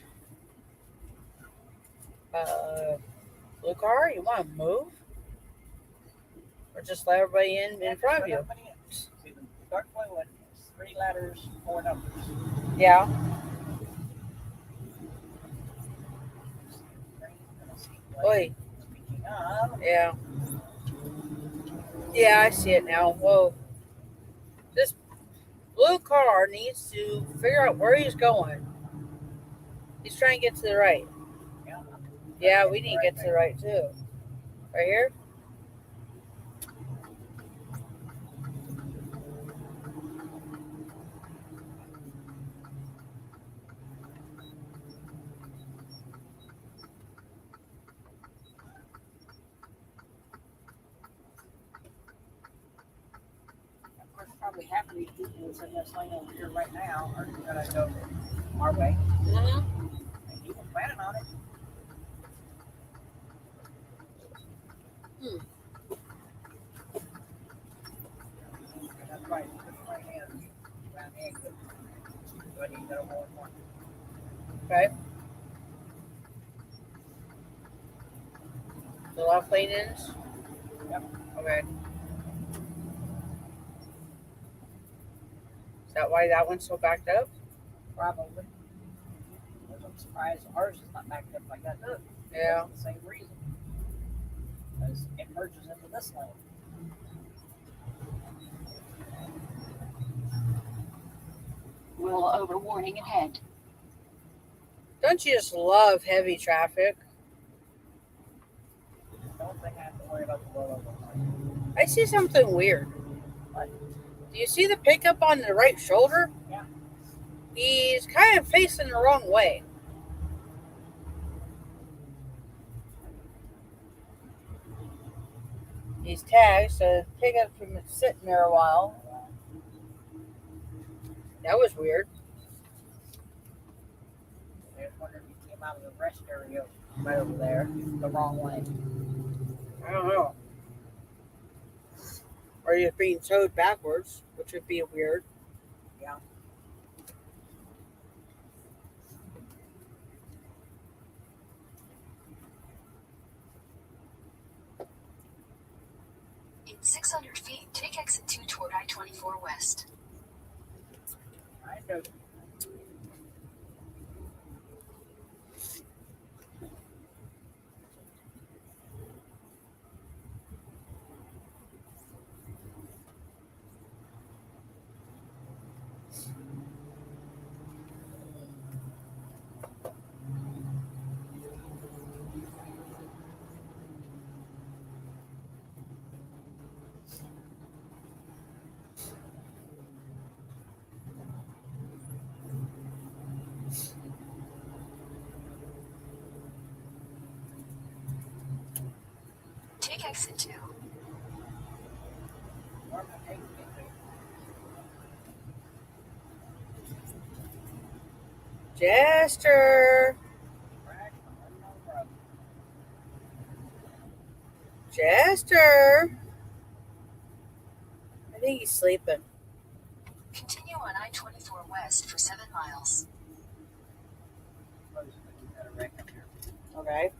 Blue car, you want to move? Or just let everybody in front of you? See, the dark blue one is 3 letters, 4 numbers. Yeah. Oi. Speaking of, Yeah. Yeah, I see it now. Whoa. This blue car needs to figure out where he's going. He's trying to get to the right. yeah, Yeah, we need to get to the right too. Right here? of course, probably half of these people that's in this lane over here right now are going to go our way. Mm-hmm. And you were planning on it. That's right. Put my hand around the exit. So I need to go more and more. Okay. The left lane ends? Yep. Okay. Is that why that one's so backed up? Probably. Because I'm surprised ours is not backed up like that. Look, Yeah. the same reason. Because it merges into this lane. Roll over warning ahead. Don't you just love heavy traffic? Don't think I have to worry about the rollover. I see something weird. What? Do you see the pickup on the right shoulder? Yeah. He's kind of facing the wrong way. He's tagged, so the pickup's been sitting there a while. That was weird. I was wondering if he came out of the rest area right over there, the wrong way. I don't know. Or you're being towed backwards, which would be weird. Yeah. In 600 feet, take exit 2 toward I-24 West. I know. Take exit 2. Where am I taking it to? Jester! Crash on unknown road. Jester! I think he's sleeping. Continue on I-24 West for 7 miles. Close, but you got a wreck up here. Okay.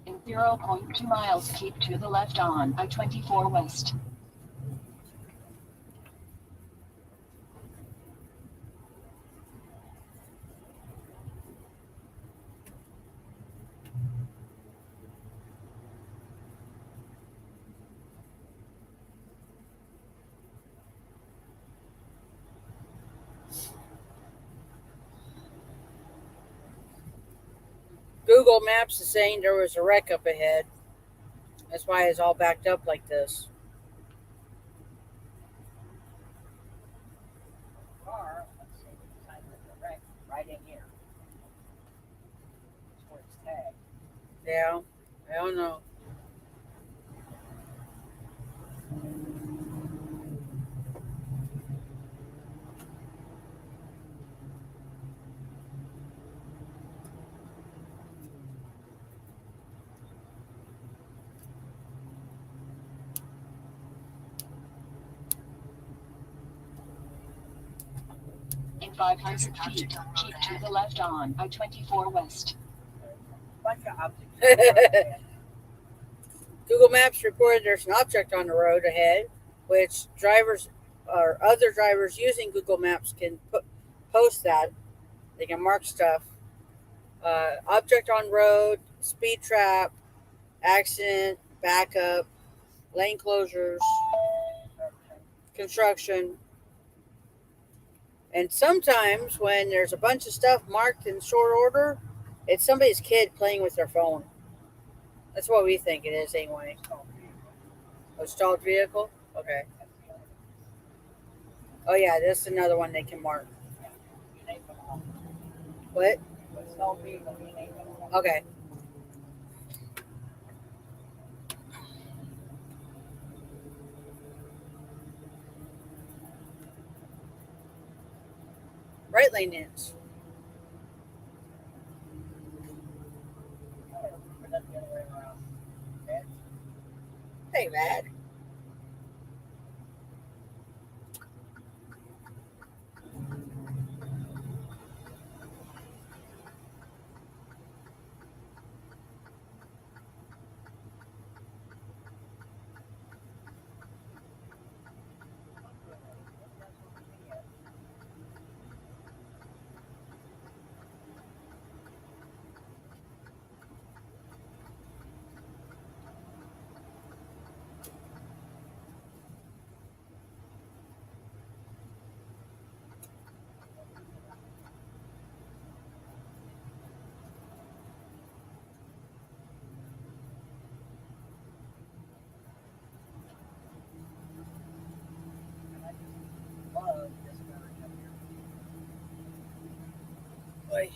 In 0.2 miles, keep to the left on I-24 West. Google Maps is saying there was a wreck up ahead. That's why it's all backed up like this. Car, let's see, the time of the wreck, right in here. That's where it's tagged. Yeah. I don't know. In 500 feet, keep to the left on I-24 West. Bunch of objects. Google Maps reported there's an object on the road ahead, which drivers or other drivers using Google Maps can post that. They can mark stuff. Object on road, speed trap, accident, backup, lane closures, construction. And sometimes when there's a bunch of stuff marked in short order, it's somebody's kid playing with their phone. That's what we think it is anyway. A stalled vehicle? Okay. Oh yeah, that's another one they can mark. What? Okay. Right lane ends. Hey, Matt. boy.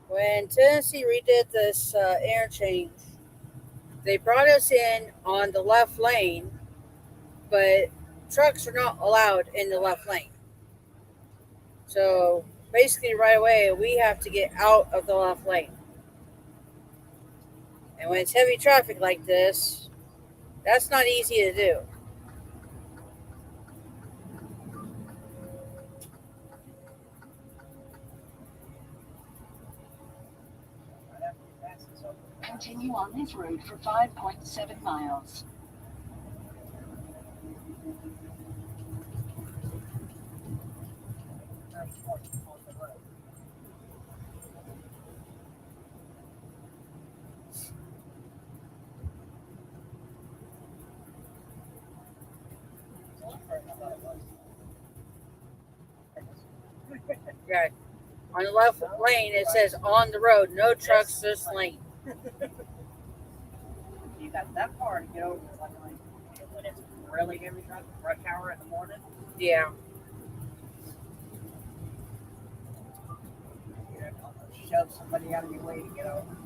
When Tennessee redid this interchange, they brought us in on the left lane, but trucks are not allowed in the left lane. So basically, right away, we have to get out of the left lane. And when it's heavy traffic like this, that's not easy to do. Continue on this road for 5.7 miles. Right. On the left lane, it says on the road, no trucks this lane. You got that far to get over like when it's really heavy traffic, rush hour in the morning. Yeah. You have to shove somebody out of your way to get over.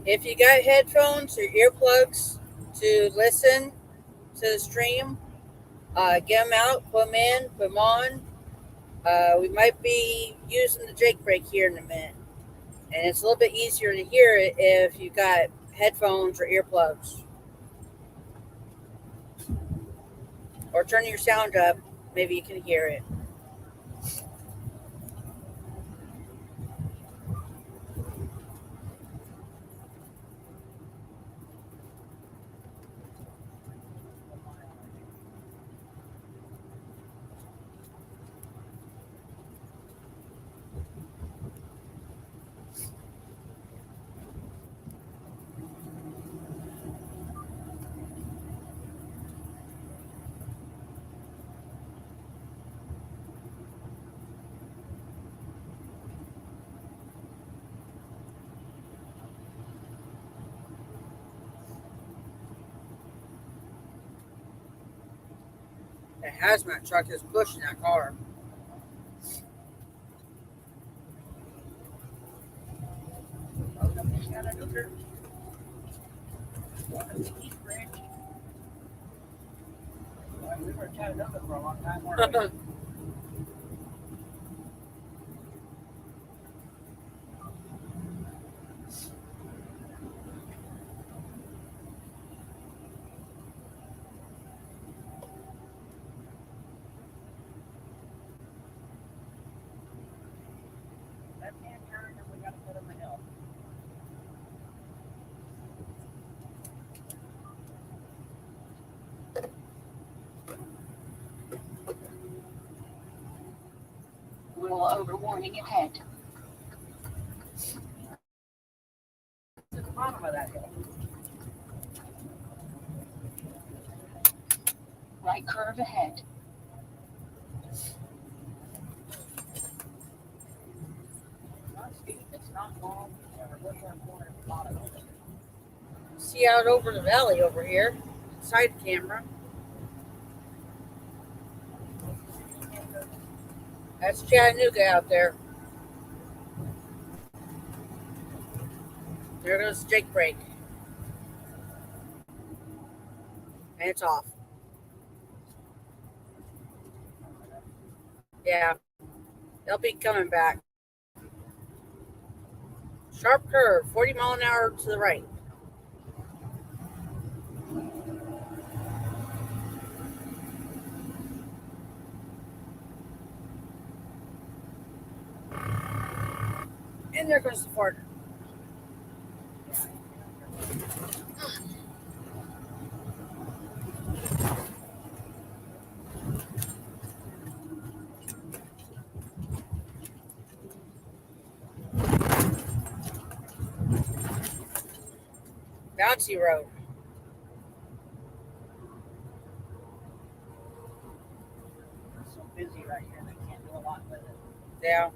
If you got headphones or earplugs to listen to the stream, get them out, put them in, put them on. We might be using the Jake break here in a minute. And it's a little bit easier to hear it if you got headphones or earplugs. Or turn your sound up, maybe you can hear it. The hazmat truck is pushing that car. Chattanooga. We were in Chattanooga for a long time, weren't we? Left-hand turn, and we got to put on the hill. Roll over warning ahead. To the bottom of that hill. Right curve ahead. It's not steep, it's not long, and we're looking at a corner at the bottom of it. See out over the valley over here. Side camera. That's Chattanooga out there. There goes the Jake brake. And it's off. Yeah. They'll be coming back. Sharp curve, 40 mile an hour to the right. And there goes the farter. Bouncy road. It's so busy right here, they can't do a lot with it. Yeah.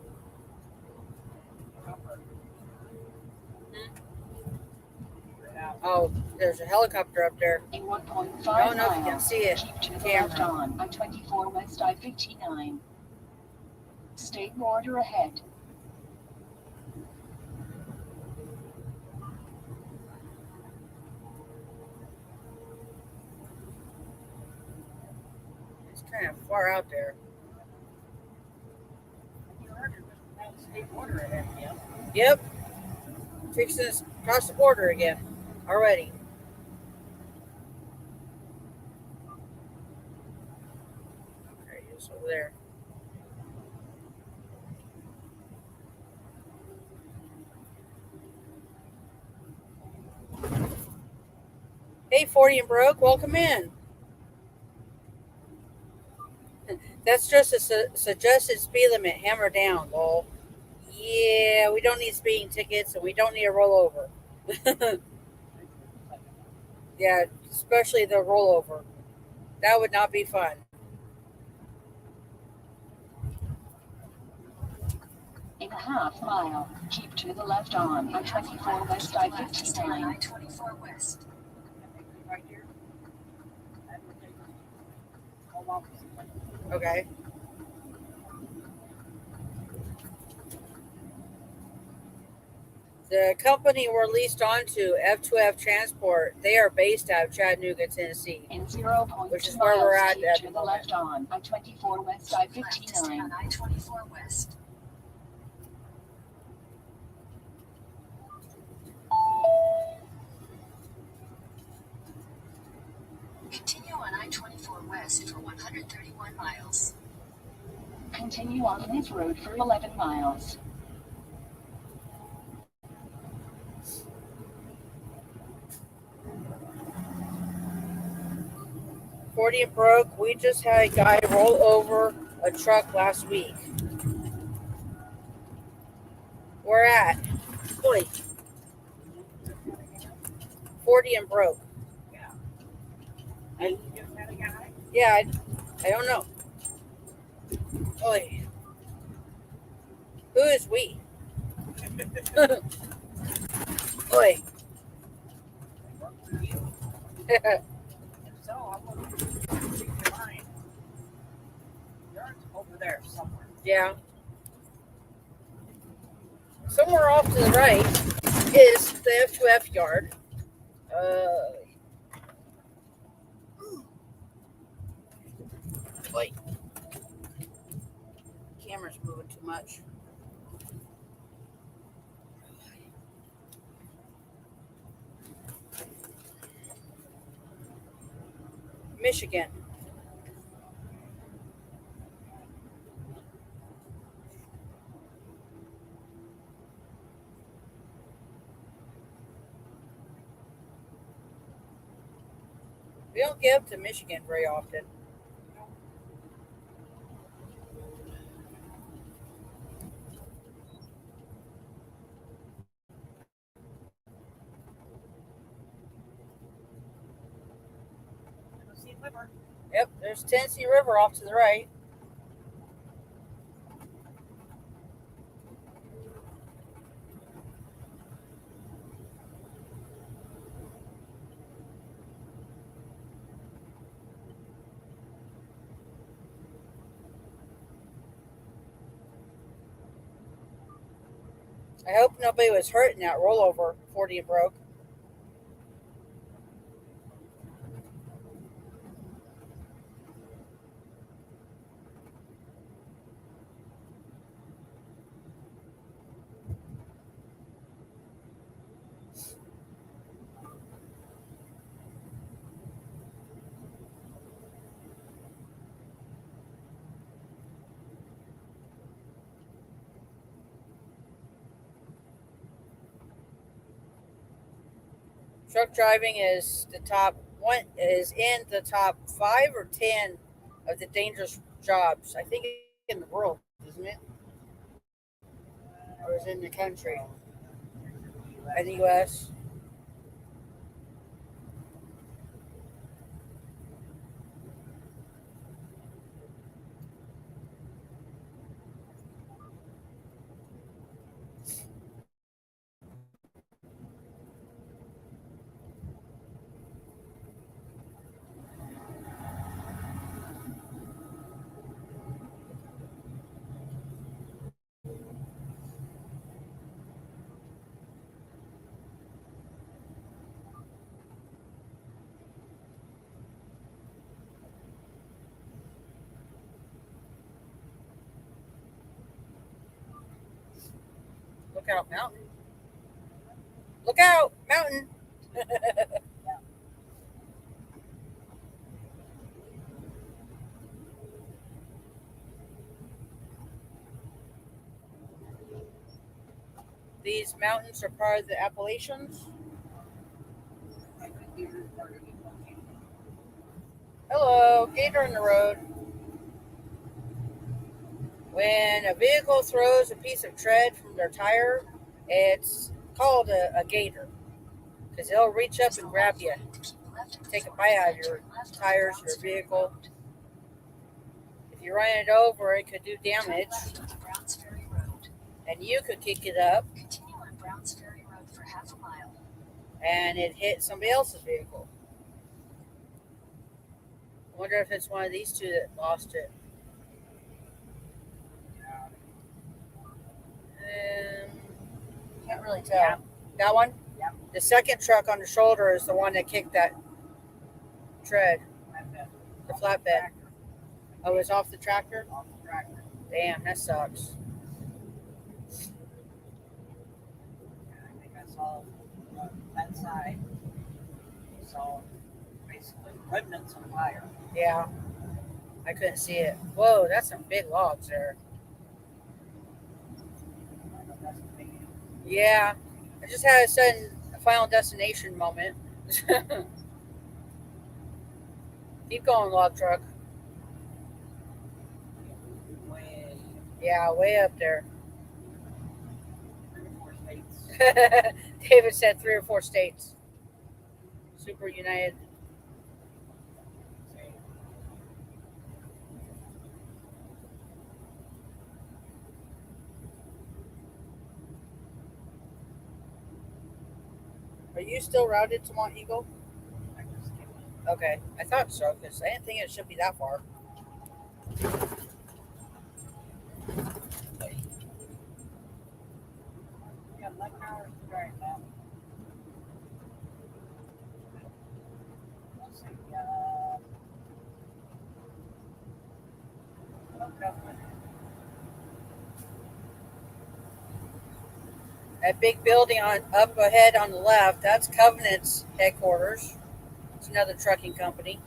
Oh, there's a helicopter up there. In 1.5 I don't know if miles, you can see it. keep to the Camera. left on I-24 West I-59. State border ahead. It's kind of far out there. You heard it was down the state border ahead, yeah. Yep. Fixing us across the border again. Already. There he is over there. Hey, 40 and broke, welcome in. That's just a suggested speed limit. Hammer down, lol. Yeah, we don't need speeding tickets and we don't need a rollover. Yeah, especially the rollover. That would not be fun. In a half mile, keep to the left on I-24 West Stay on I-59. I-24 West. Right here. That would take us all opposite way. Okay. The company we're leased onto, F2F Transport, they are based out of Chattanooga, Tennessee. In 0.2 Which is where we're miles, at keep at to the the moment. left on I-24 West Left to stay I-59. on I-24 West. Continue on I-24 West for 131 miles. Continue on this road for 11 miles. $40 and broke. We just had a guy roll over a truck last week. We're at Boy, 40 and broke. Yeah. And You just had a guy? yeah, I don't know. Boy, who is we? Boy. Work for you. If so, I'm going to keep your line. Yours over there somewhere. Yeah. Somewhere off to the right is the F2F yard. Wait. Camera's moving too much. Michigan. We don't get up to Michigan very often. Tennessee River. Yep, there's Tennessee River off to the right. I hope nobody was hurt in that rollover, 40 and broke. Truck driving is the top one, is in the top 5 or 10 of the dangerous jobs. I think in the world, isn't it? Or is it in the country? In the U.S. Look out, mountain. Look out, mountain. These mountains are part of the Appalachians. Hello, gator in the road. When a vehicle throws a piece of tread from their tire, it's called a gator because they'll reach up and grab you, take a bite out of your tires, your vehicle. If you run it over, it could do damage, and you could kick it up, Continue on Browns Ferry Road for half a mile. and it hit somebody else's vehicle. I wonder if it's one of these two that lost it. Can't really tell. Yeah. That one? Yep. The second truck on the shoulder is the one that kicked that tread, the flatbed. Oh, it was off the tractor? Off the tractor. Damn, that sucks. I think I saw that side. Saw basically remnants of fire. Yeah, I couldn't see it. Whoa, that's some big logs there. That's the big Yeah, I just had a sudden Final Destination moment. Keep going, log truck. way. Yeah, way up there. 3 or 4 states. David said 3 or 4 states. Super United. Are you still routed to Monteagle? I just came Okay, I thought so because I didn't think it should be that far. We got 11 hours to drive now. Let's see. That big building on up ahead on the left, that's Covenant's headquarters. It's another trucking company.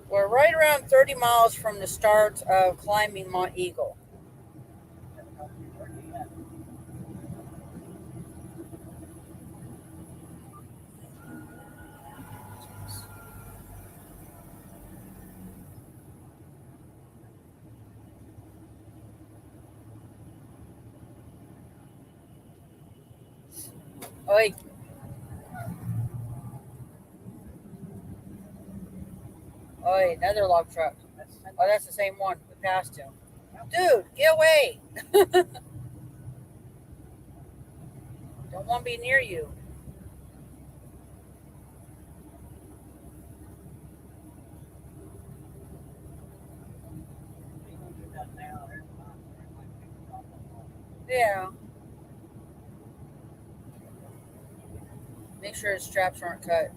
We're right around 30 miles from the start of climbing Monteagle. Oi. Oi, another log truck. Oh, that's the same one. We passed him. Dude, get away. Don't want to be near you. Yeah. Make sure his straps aren't cut.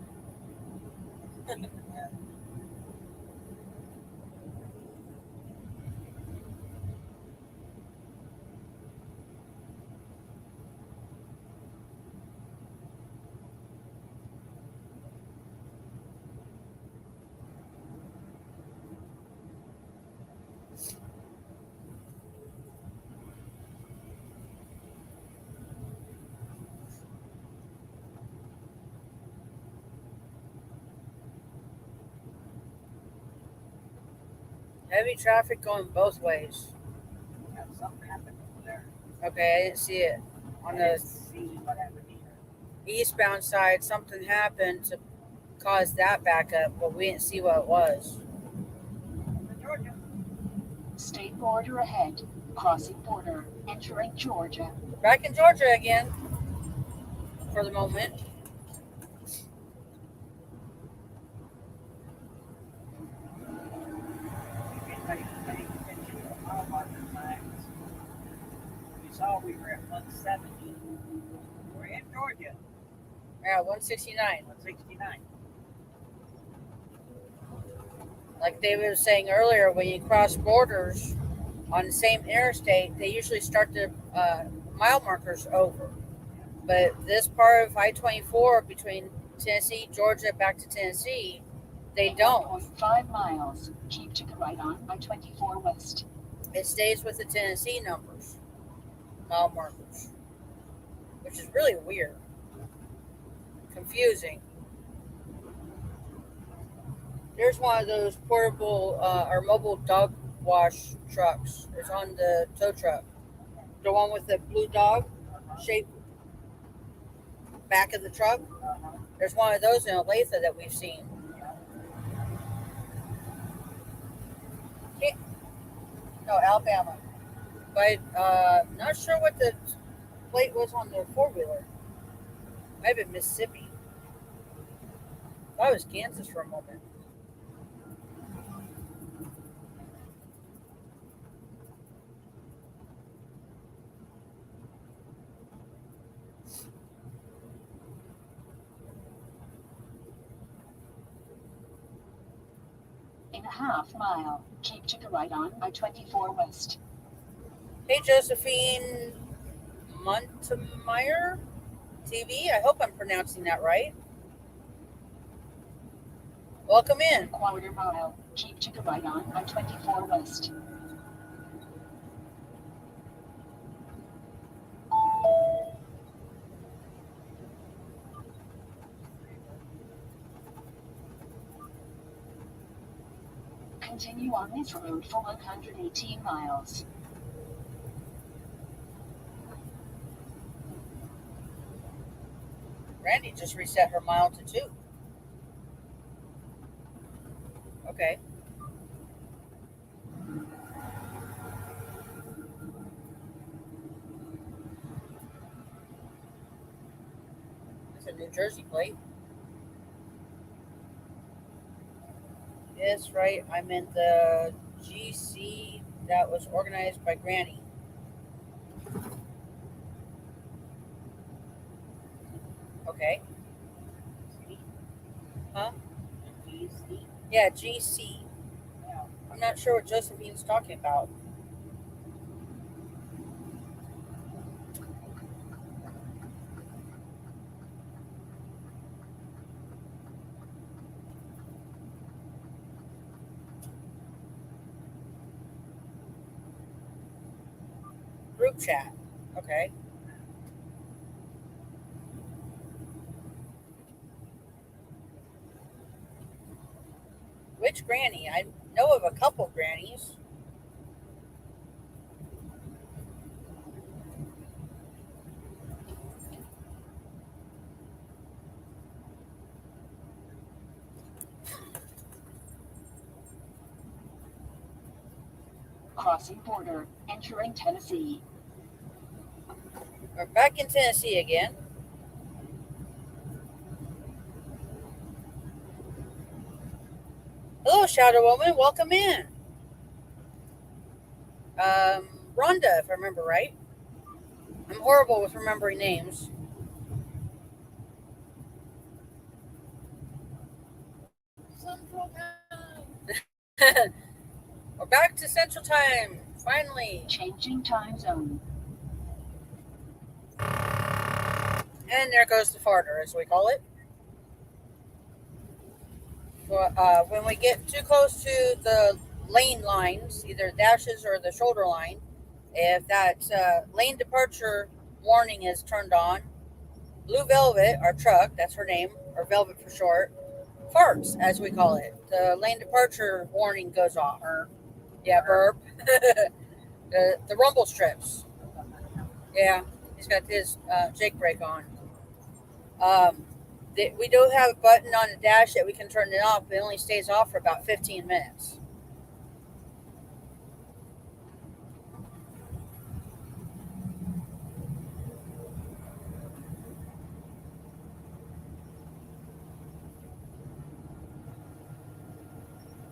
Heavy traffic going both ways. Yeah, something happened over there. Okay, I didn't see it. On I the didn't see what happened either. eastbound side, something happened to cause that backup, but we didn't see what it was. The Georgia. State border ahead. Crossing border. Entering Georgia. Back in Georgia again for the moment. If anybody's paying attention to the mile marker signs, we saw we were at 170. We're in Georgia, Yeah, 169. 169. Like David was saying earlier, when you cross borders on the same interstate, they usually start the mile markers over. But this part of I-24 between Tennessee, Georgia, back to Tennessee, they don't. 1.5 miles. Keep to the right on I-24 West. It stays with the Tennessee numbers, mile markers, which is really weird, confusing. There's one of those portable or mobile dog wash trucks. It's on the tow truck. The one with the blue dog shaped back of the truck. There's one of those in Olathe that we've seen. No, Alabama. But not sure what the plate was on the four-wheeler. Might have been Mississippi. Thought it was Kansas for a moment. In a half mile. Keep to the right on I-24 West. Hey, Josephine Monteagle TV. I hope I'm pronouncing that right. Welcome in. Quarter mile. Keep to the right on I-24 West. Continue on this road for 118 miles. Randy just reset her mile to 2. Okay. It's a New Jersey plate. Yes, right. I'm in the GC that was organized by Granny. Okay. Huh? GC. Yeah, GC. Yeah. I'm not sure what Josephine's talking about. Group chat. Okay. Which Granny? I know of a couple Grannies. Crossing border. Entering Tennessee. We're back in Tennessee again. Hello, Shadow Woman. Welcome in. Rhonda, if I remember right. I'm horrible with remembering names. Central Time. We're back to Central Time. Finally. Changing time zone. And there goes the farter, as we call it. When we get too close to the lane lines, either dashes or the shoulder line, if that lane departure warning is turned on, Blue Velvet, our truck, that's her name, or Velvet for short, farts, as we call it. The lane departure warning goes off. Yeah, burp. The rumble strips. Yeah, he's got his Jake brake on. Um, we do have a button on the dash that we can turn it off, but it only stays off for about 15 minutes.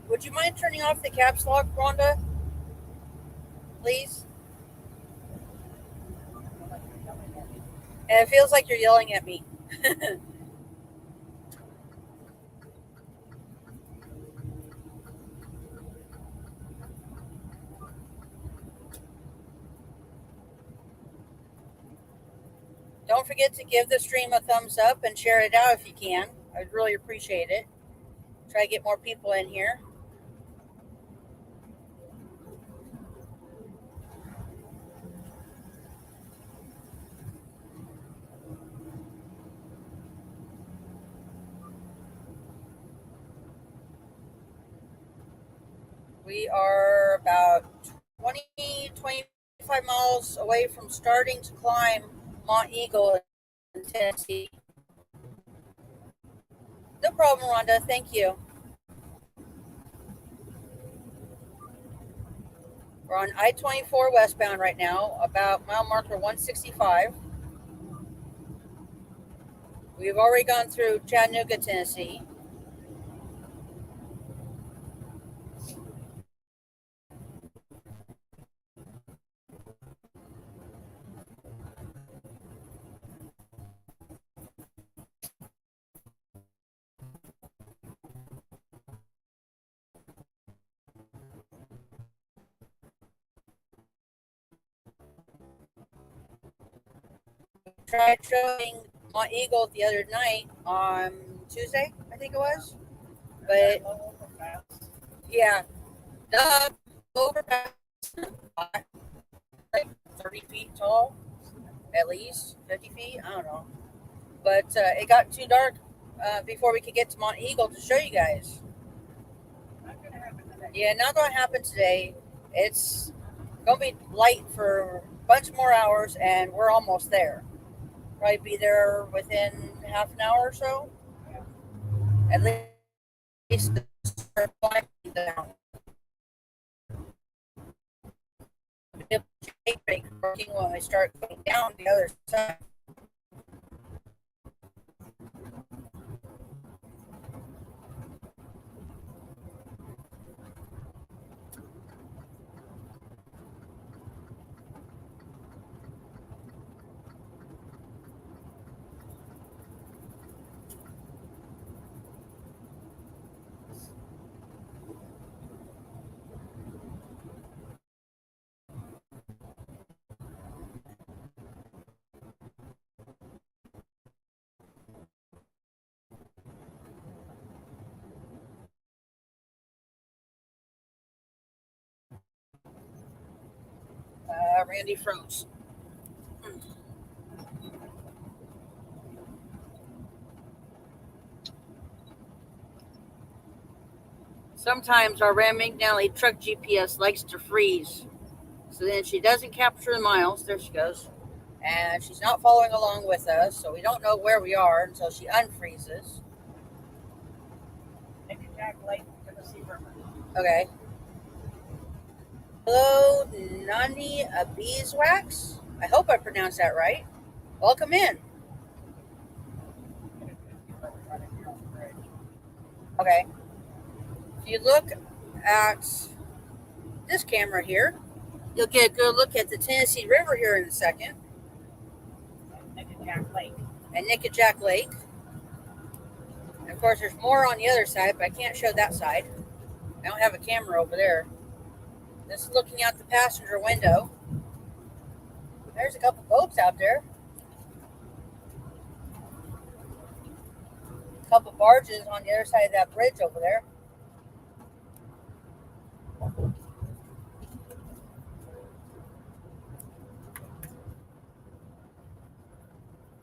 Would you mind turning off the caps lock, Rhonda? Please? And it feels like you're yelling at me. Don't forget to give the stream a thumbs up and share it out if you can. I'd really appreciate it. Try to get more people in here. We are about 25 miles away from starting to climb Monteagle in Tennessee. No problem, Rhonda. Thank you. We're on I-24 westbound right now, about mile marker 165. We've already gone through Chattanooga, Tennessee. Tried showing Monteagle the other night on Tuesday, I think it was. But yeah, the overpass like 30 feet tall, at least 50 feet. I don't know. But it got too dark before we could get to Monteagle to show you guys. Yeah, not going to happen today. It's going to be light for a bunch more hours, and we're almost there. Probably be there within half an hour or so. At least start climbing down. Working when we start going down the other side. Randy froze. Sometimes our Ram McNally truck GPS likes to freeze. So then she doesn't capture the miles. There she goes. And she's not following along with us, so we don't know where we are until she unfreezes. Okay. Hello, Nani Beeswax. I hope I pronounced that right. Welcome in. Okay. If you look at this camera here, you'll get a good look at the Tennessee River here in a second. And Nickajack Lake. And of course, there's more on the other side, but I can't show that side. I don't have a camera over there. This is looking out the passenger window. There's a couple boats out there. A couple barges on the other side of that bridge over there.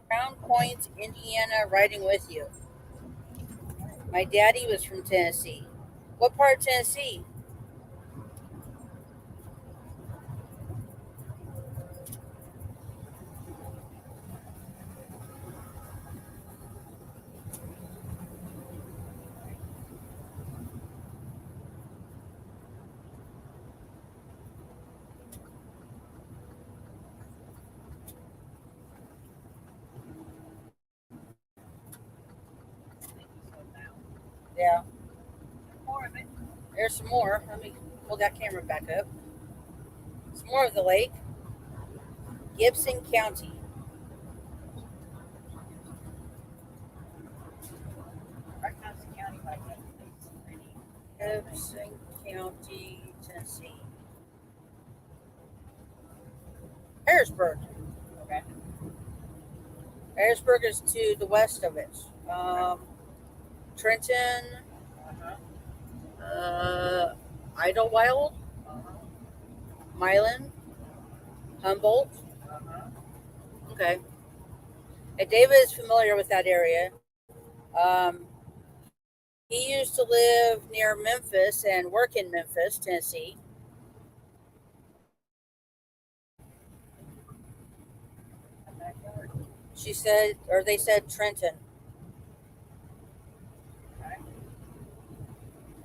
Crown Point, Indiana, riding with you. My daddy was from Tennessee. What part of Tennessee? Yeah. More of it. There's some more. Let me pull that camera back up. Some more of the lake. Gibson County. Recognize the county by the place. Pretty. Gibson County, Tennessee. Harrisburg. Okay. Harrisburg is to the west of it. Trenton, Idlewild, Milan, Humboldt. Okay. And David is familiar with that area. Um, he used to live near Memphis and work in Memphis, Tennessee. She said, or they said Trenton. Okay.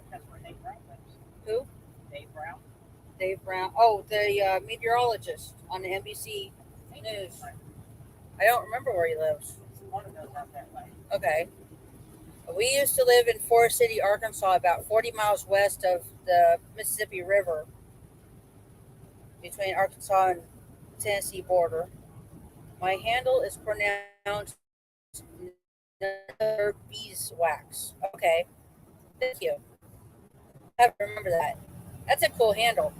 That's where Dave Brown lives. Who? Dave Brown. Dave Brown. Oh, the meteorologist on the NBC News. I don't remember where he lives. One of those out that way. Okay. We used to live in Forest City, Arkansas, about 40 miles west of the Mississippi River, between Arkansas and Tennessee border. My handle is pronounced beeswax. Okay. Thank you. I have to remember that. That's a cool handle.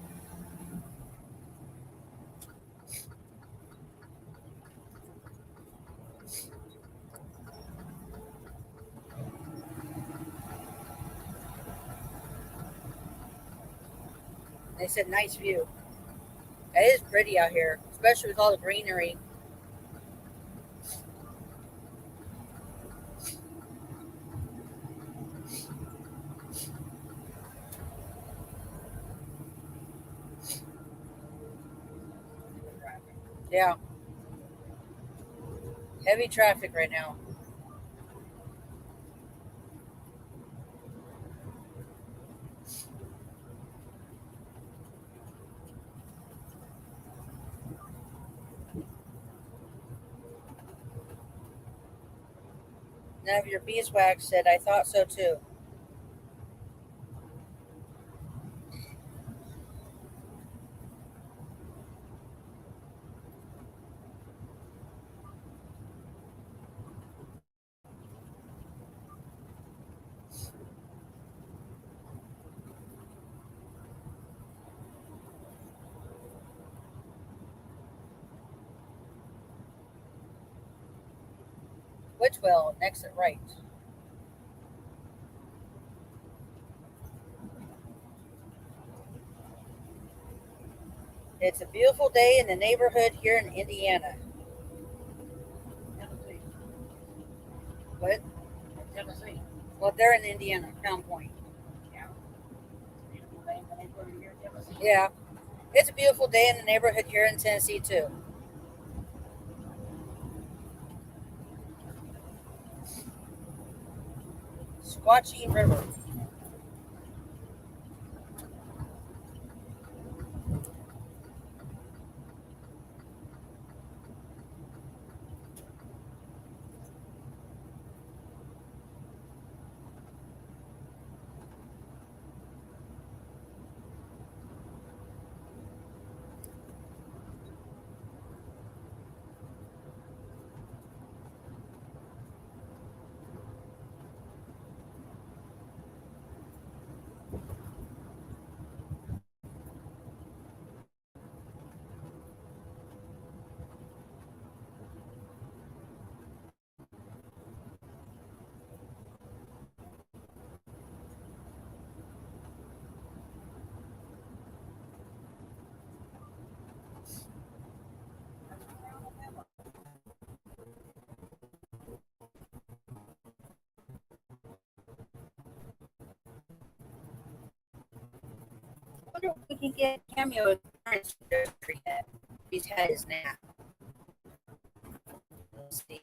They said nice view. It is pretty out here, especially with all the greenery. Yeah. Heavy traffic right now. None of your beeswax said, I thought so too. Which will? Exit right. It's a beautiful day in the neighborhood here in Indiana. Tennessee. What? Tennessee. Well, they're in Indiana, Crown Point. Yeah. Beautiful day in the neighborhood here in Tennessee. Yeah. It's a beautiful day in the neighborhood here in Tennessee, too. Squatchy River. I wonder if we can get Cameo insurance for this tree yet. He's had his nap. Let's see.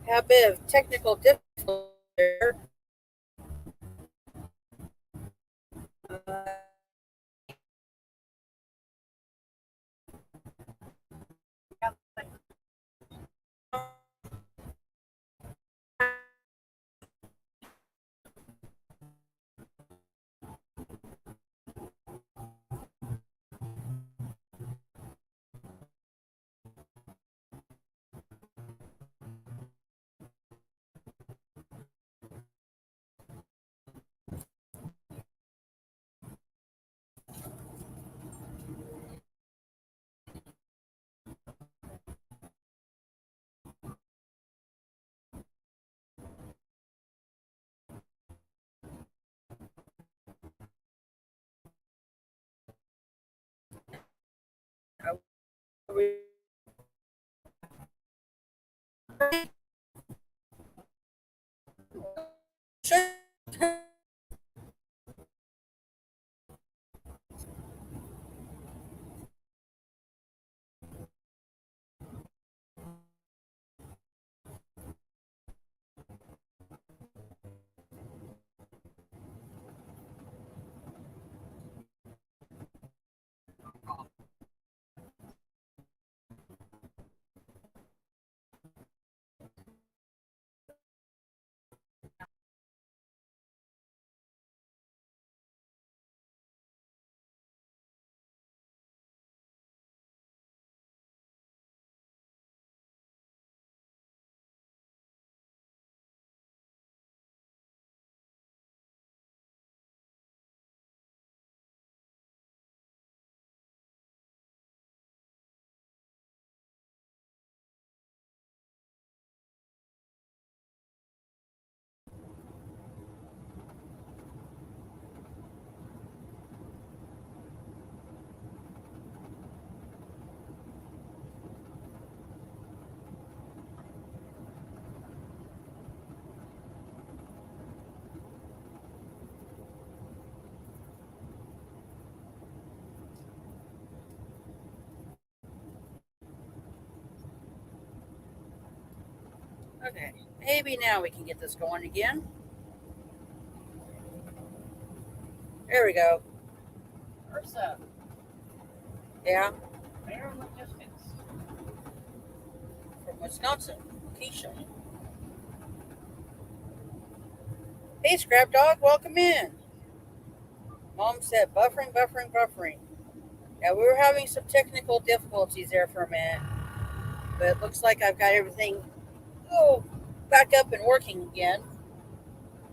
Have a bit of technical difficulty there. Okay, maybe now we can get this going again. There we go. Ursa, Yeah, Air Logistics. from Wisconsin. Keisha. Hey, Scrap Dog, welcome in. Mom said buffering, buffering, buffering. Yeah, we were having some technical difficulties there for a minute, but it looks like I've got everything back up and working again.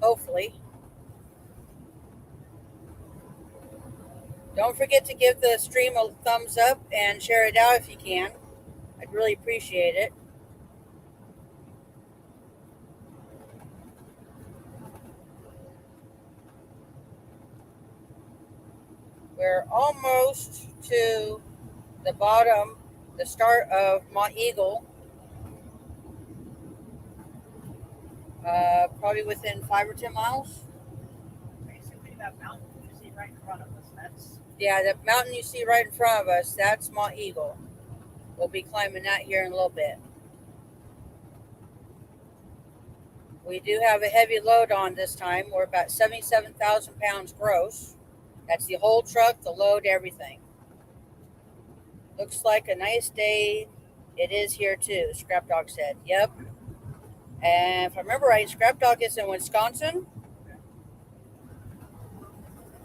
Hopefully. Don't forget to give the stream a thumbs up and share it out if you can. I'd really appreciate it. We're almost to the bottom, the start of Monteagle. Probably within 5 or 10 miles. Basically, that mountain you see right in front of us, that's Yeah, the mountain you see right in front of us, that's Monteagle. We'll be climbing that here in a little bit. We do have a heavy load on this time. We're about 77,000 pounds gross. That's the whole truck, the load, everything. Looks like a nice day. It is here too, Scrap Dog said. Yep. And if I remember right, Scrap Dog is in Wisconsin.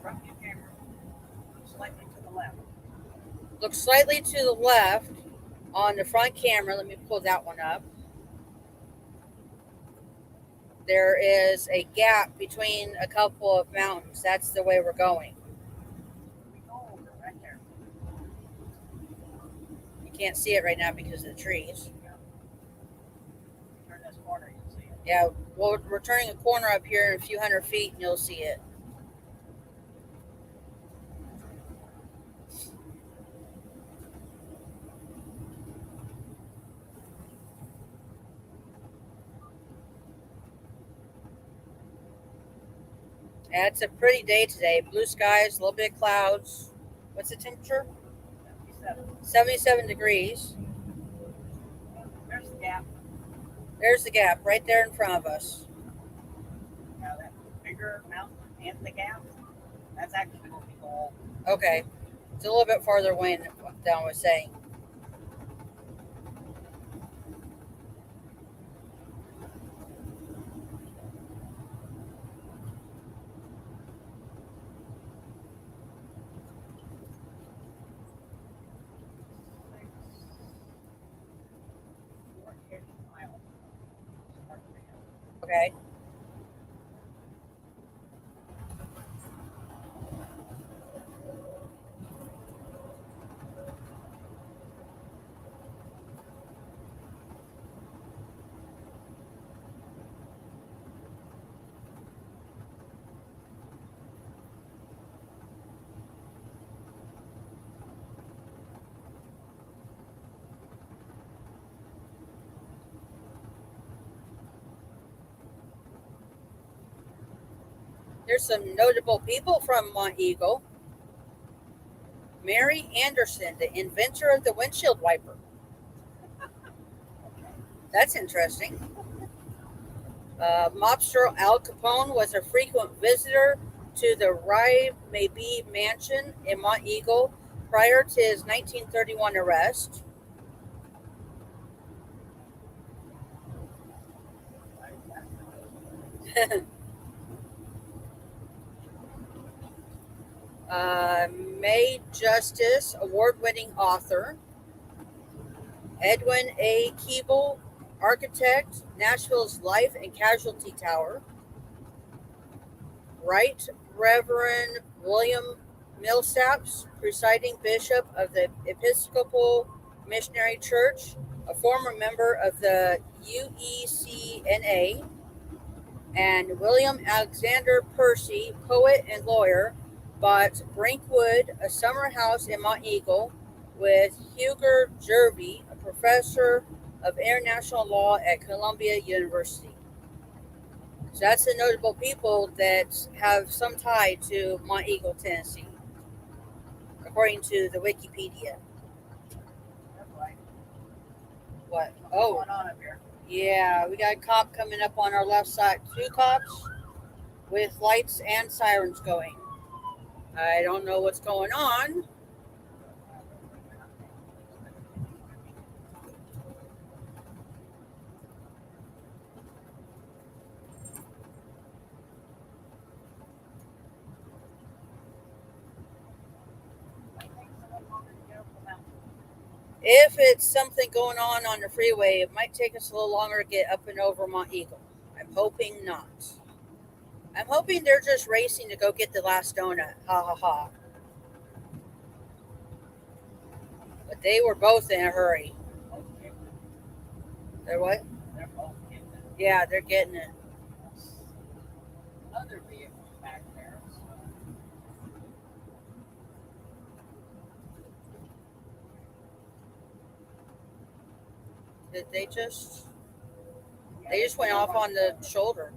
front view camera, slightly to the left. Looks slightly to the left on the front camera. Let me pull that one up. There is a gap between a couple of mountains. That's the way we're going. We go over right there. You can't see it right now because of the trees. Turn this corner, you'll see it. Yeah, well, we're turning a corner up here in a few hundred feet and you'll see it. Yeah, it's a pretty day today. Blue skies, a little bit of clouds. What's the temperature? 77. 77 degrees. There's the gap. There's the gap right there in front of us. Now that bigger mountain and the gap, that's actually what we go over. Okay. It's a little bit farther away than I was saying. Okay. There's some notable people from Monteagle. Mary Anderson, the inventor of the windshield wiper. That's interesting. Mobster Al Capone was a frequent visitor to the Rye Maybe mansion in Monteagle prior to his 1931 arrest. May Justice award-winning author. Edwin A. Keeble, architect, Nashville's Life and Casualty Tower. Right Reverend William Millsaps, presiding bishop of the Episcopal Missionary Church, a former member of the UECNA, and William Alexander Percy, poet and lawyer, bought Brinkwood, a summer house in Monteagle, with Huger Jervey, a professor of international law at Columbia University. So that's the notable people that have some tie to Monteagle, Tennessee, according to the Wikipedia. That's right. What? What's Oh, going on up here? yeah, we got a cop coming up on our left side. 2 cops with lights and sirens going. I don't know what's going on. If it's something going on the freeway, it might take us a little longer to get up and over Monteagle. I'm hoping not. I'm hoping they're just racing to go get the last donut. Ha ha ha. But they were both in a hurry. They're what? They're both getting it. Yeah, they're getting it. Other vehicles back there. Did they just? They just went off on the shoulder,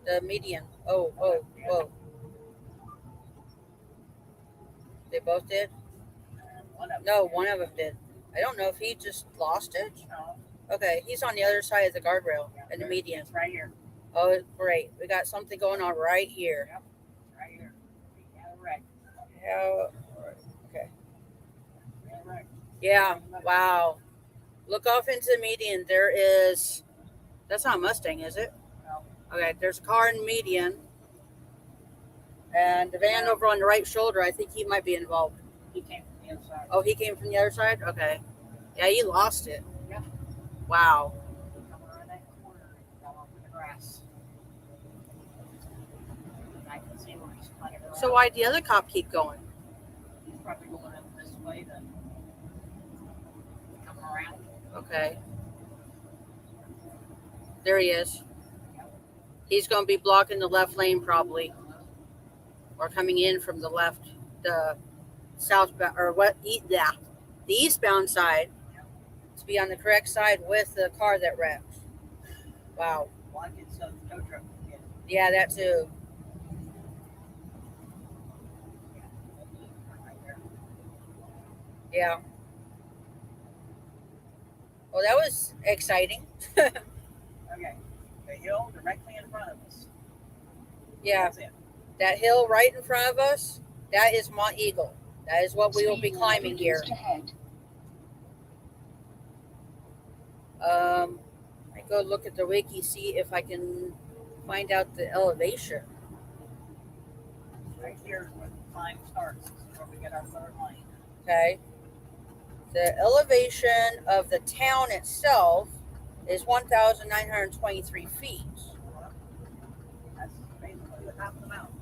the median. Oh. They both did? No, one of them did. I don't know if he just lost it. Okay, he's on the other side of the guardrail in the median. It's right here. Oh, great. We got something going on right here. Yep, right here. We had a wreck. Okay. We had a wreck. Yeah, wow. Look off into the median. There is. That's not a Mustang, is it? No. Okay, there's a car in the median. And the van over on the right shoulder, I think he might be involved. He came from the other side. Oh, he came from the other side? Okay. Yeah, he lost it. Yeah. Wow. He come around that corner and fell off the grass. I can see where he's running around. So why'd the other cop keep going? He's probably going up this way to come around. Okay. There he is. He's going to be blocking the left lane probably. Or coming in from the left, the southbound, or what? Yeah, the eastbound side, to be on the correct side with the car that wrecked. Wow. Well, I get some tow truck again. Yeah, that too. Right there. Yeah. Well, that was exciting. Okay. The hill directly in front of us. Yeah, That's it. that hill right in front of us, that is Monteagle. That is what we will be Speed limit climbing here. reduced ahead. I go look at the wiki, see if I can find out the elevation. Right here is where the climb starts. This is where we get our third lane. Okay. The elevation of the town itself is 1,923 feet. That's basically the top of the mountain.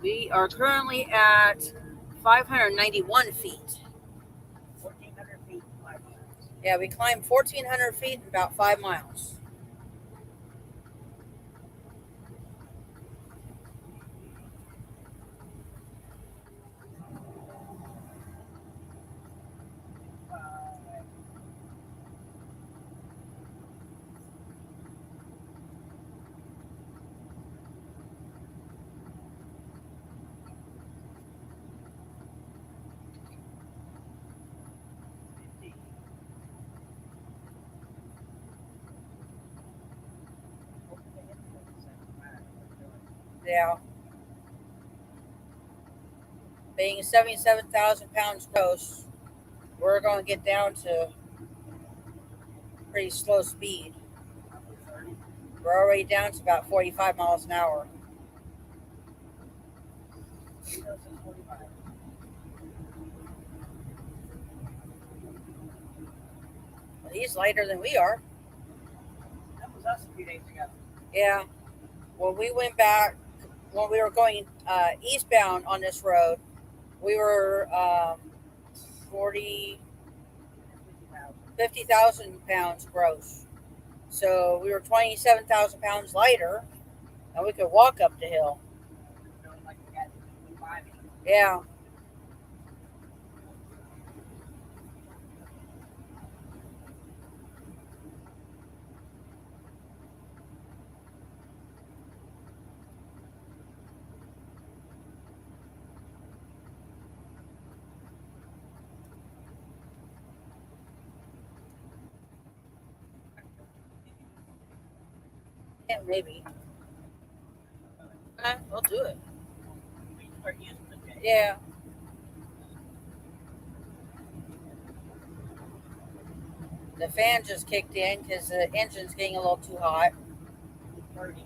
We are currently at 591 feet. 1,400 feet, 5 miles. Yeah, we climbed 1,400 feet in about 5 miles. Yeah. Being 77,000 pounds gross, we're going to get down to pretty slow speed. We're already down to about 45 miles an hour. Well, he's lighter than we are. That was us a few days ago. Yeah. When we went back, when we were going eastbound on this road, we were 50,000 pounds gross. So we were 27,000 pounds lighter, and we could walk up the hill. Feeling like we had to be climbing. Yeah. Yeah, maybe. Okay, we'll do it. We start using the jet. Yeah. The fan just kicked in because the engine's getting a little too hot. 30.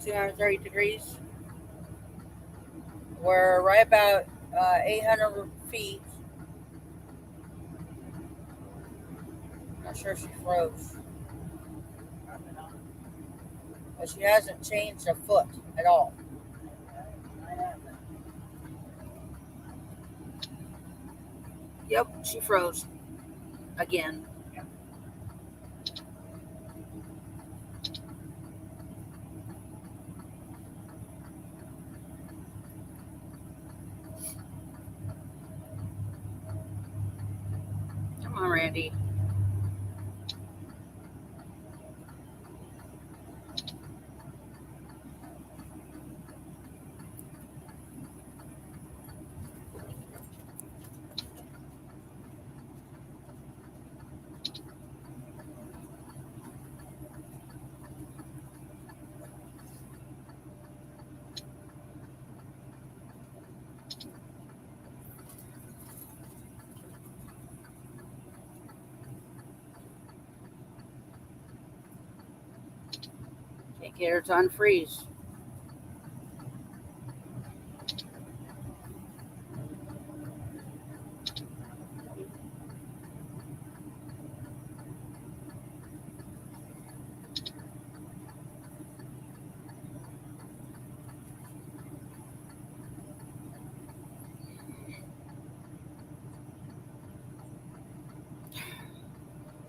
230 degrees. We're right about 800 feet. Not sure if she froze, Probably not. but she hasn't changed a foot at all. I have that. Yep, she froze again. Come on, Randy. Can't get her to unfreeze.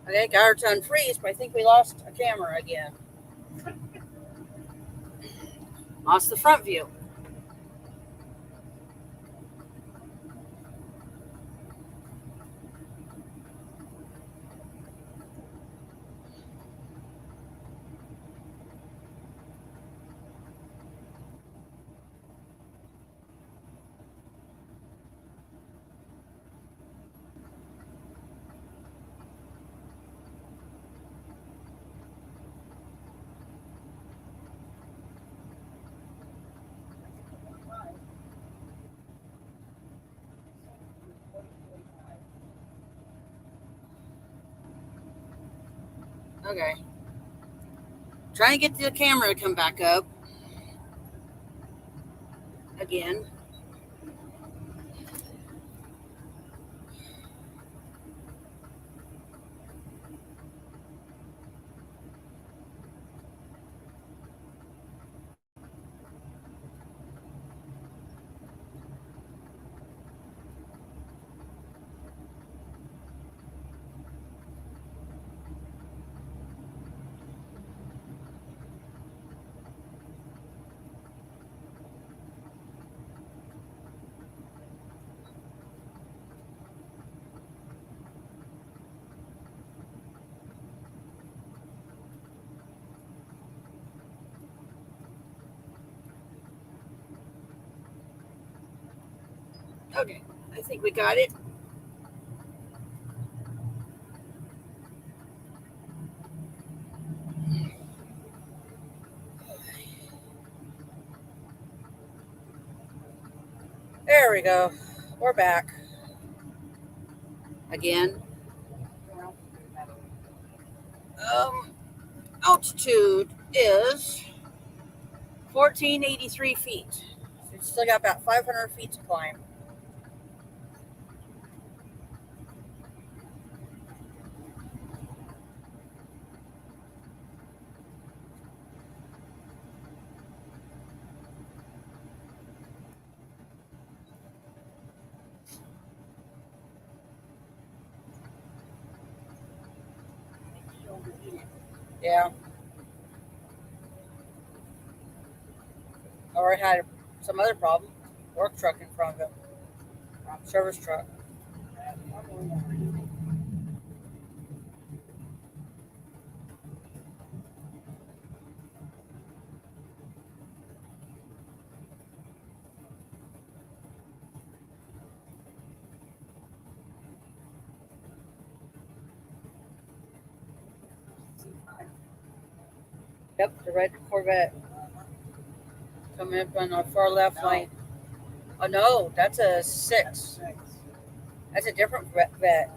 Okay, got her to unfreeze, but I think we lost a camera again. Lost the front view. Okay. Trying to get the camera to come back up again. Okay, I think we got it. There we go. We're back. Again. Altitude is 1,483 feet. So it's still got about 500 feet to climb. Yeah. Or I had some other problem. Work truck in front of it. Service truck. Yep, the red Corvette. Coming up on the far left lane. Oh no, that's a 6. That's a different vet.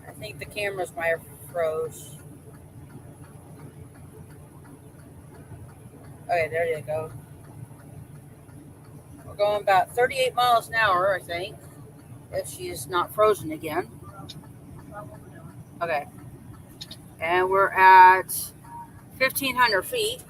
I think the cameras might have froze. Okay, there you go. We're going about 38 miles an hour, I think, if she's not frozen again. Okay. And we're at 1,500 feet.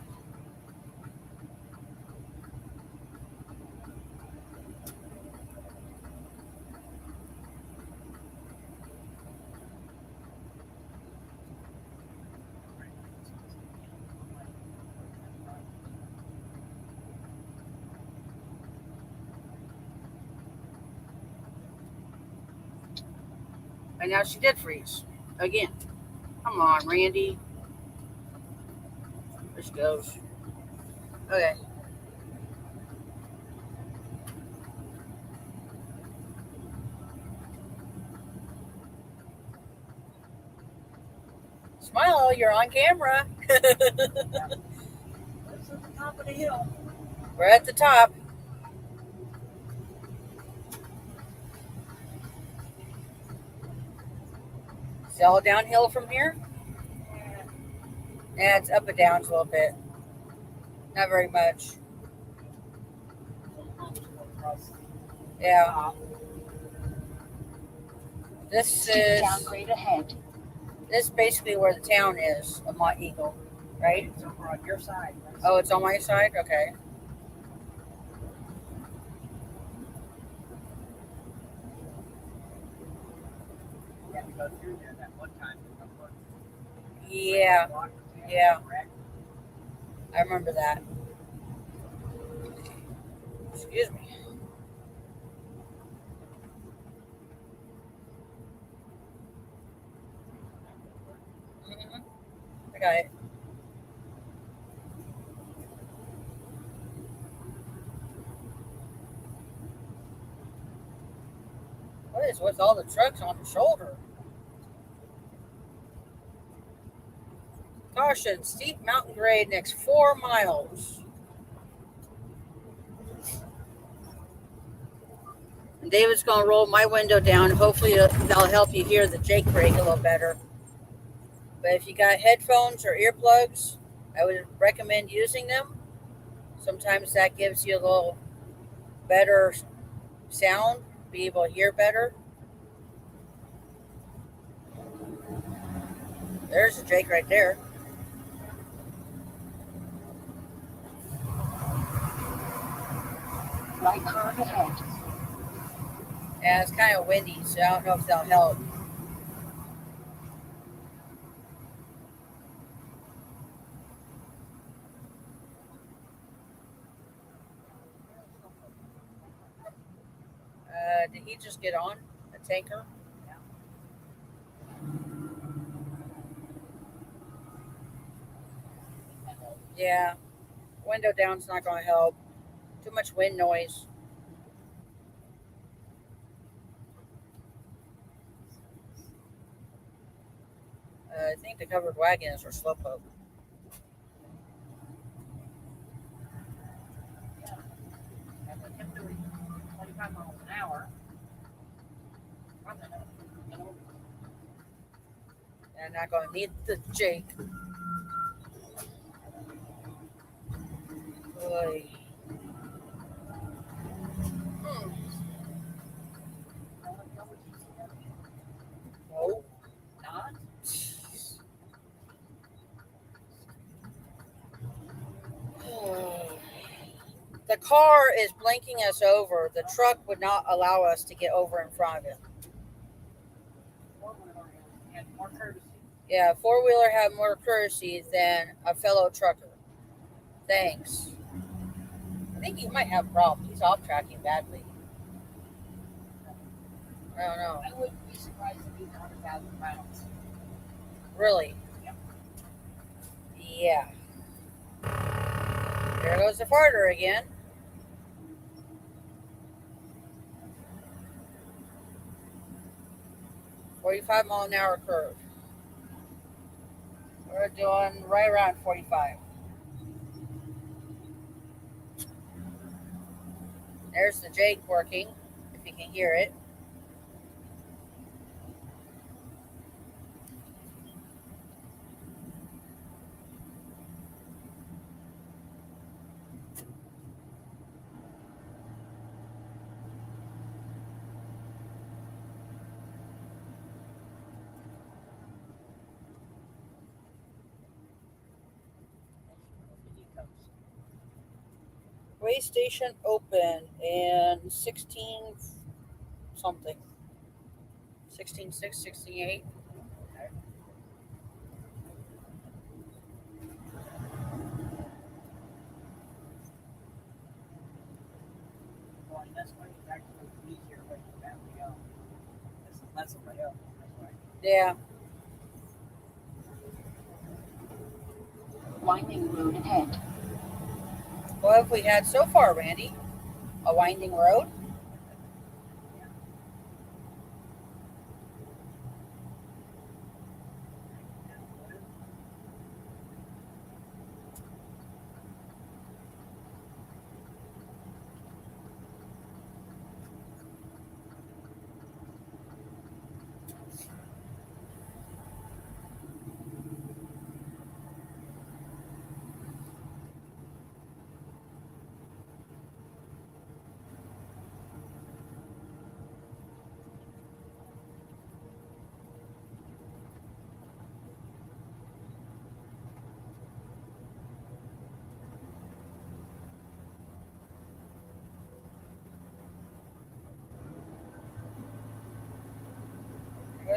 And now she did freeze. Again. Come on, Randy. There she goes. Okay. Smile, you're on camera. This is the top of the hill. We're at the top. Is it all downhill from here? Yeah, it's up and down a little bit. Not very much. Yeah. Top. This Steep is downgrade ahead. this is basically where the town is of Monteagle, right? It's over on your side. Oh, it's on my side? Okay. You had to go through there that one time. Yeah, yeah. I remember that. Excuse me. Mhm. I got it. What is with all the trucks on the shoulder? Caution, steep mountain grade next 4 miles. And David's going to roll my window down. Hopefully that'll help you hear the Jake brake a little better. But if you got headphones or earplugs, I would recommend using them. Sometimes that gives you a little better sound, be able to hear better. There's a Jake right there. Right curve ahead. Yeah, it's kind of windy, so I don't know if that'll help. Did he just get on a tanker? Yeah. Window down's not going to help. Too much wind noise. I think the covered wagon is for slowpoke. And they kept doing 25 miles an hour. And I'm not going to need the Jake. Oy. Oh. Not? The car is blinking us over. The truck would not allow us to get over in front of it. And more courtesy. Yeah, four-wheeler have more courtesy than a fellow trucker. Thanks. I think he might have a problem. He's off tracking badly. I don't know. I wouldn't be surprised if he's 100,000 pounds. Really? Yep. Yeah. There goes the farter again. $45-mile-an-hour curve. We're doing right around 45. There's the Jake working, if you can hear it. Way station open in 16 something. 16.6, 16.8. Well, that's why it's actually easier way to back me up. It's less of a hill. That's why. Yeah. Winding road ahead. What have we had so far, Randy? A winding road?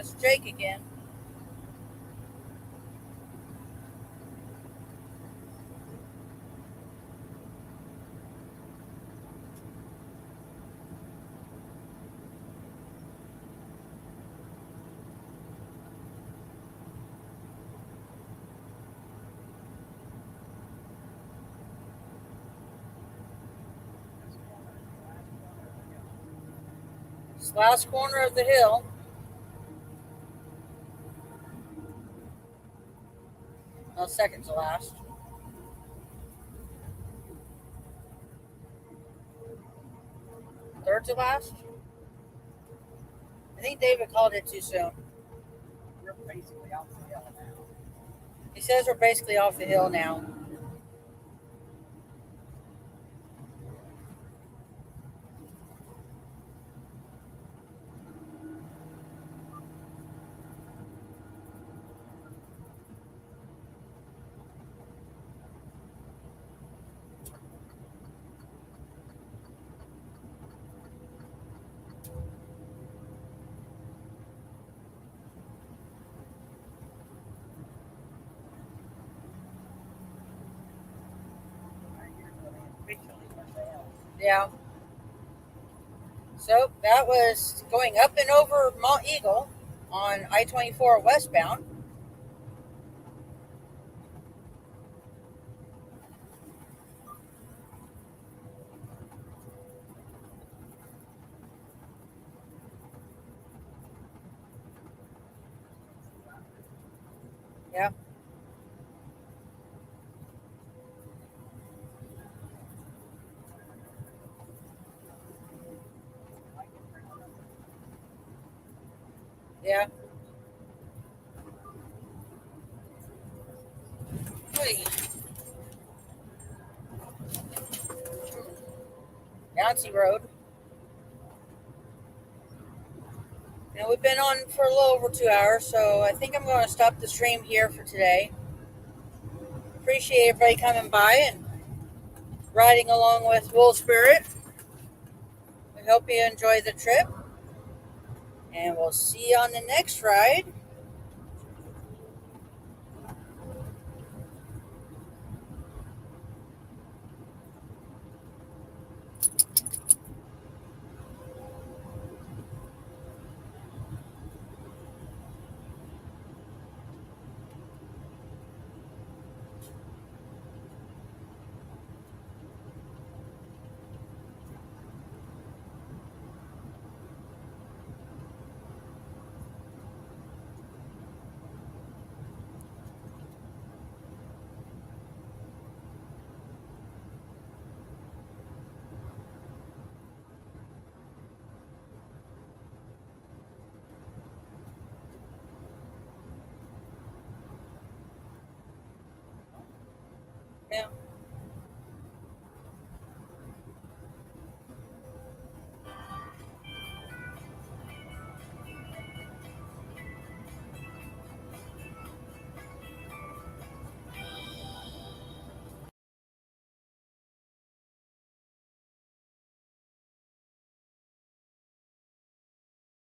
That's Jake again. It's the last corner of the hill. Well, second to last. Third to last? I think David called it too soon. We're basically off the hill now. He says we're basically off the hill now. Yeah. So that was going up and over Monteagle on I-24 westbound. Yeah. Yeah. Hey. Yancey Road. And we've been on for a little over 2 hours, so I think I'm going to stop the stream here for today. Appreciate everybody coming by and riding along with Wolvespirit. We hope you enjoy the trip, and we'll see you on the next ride.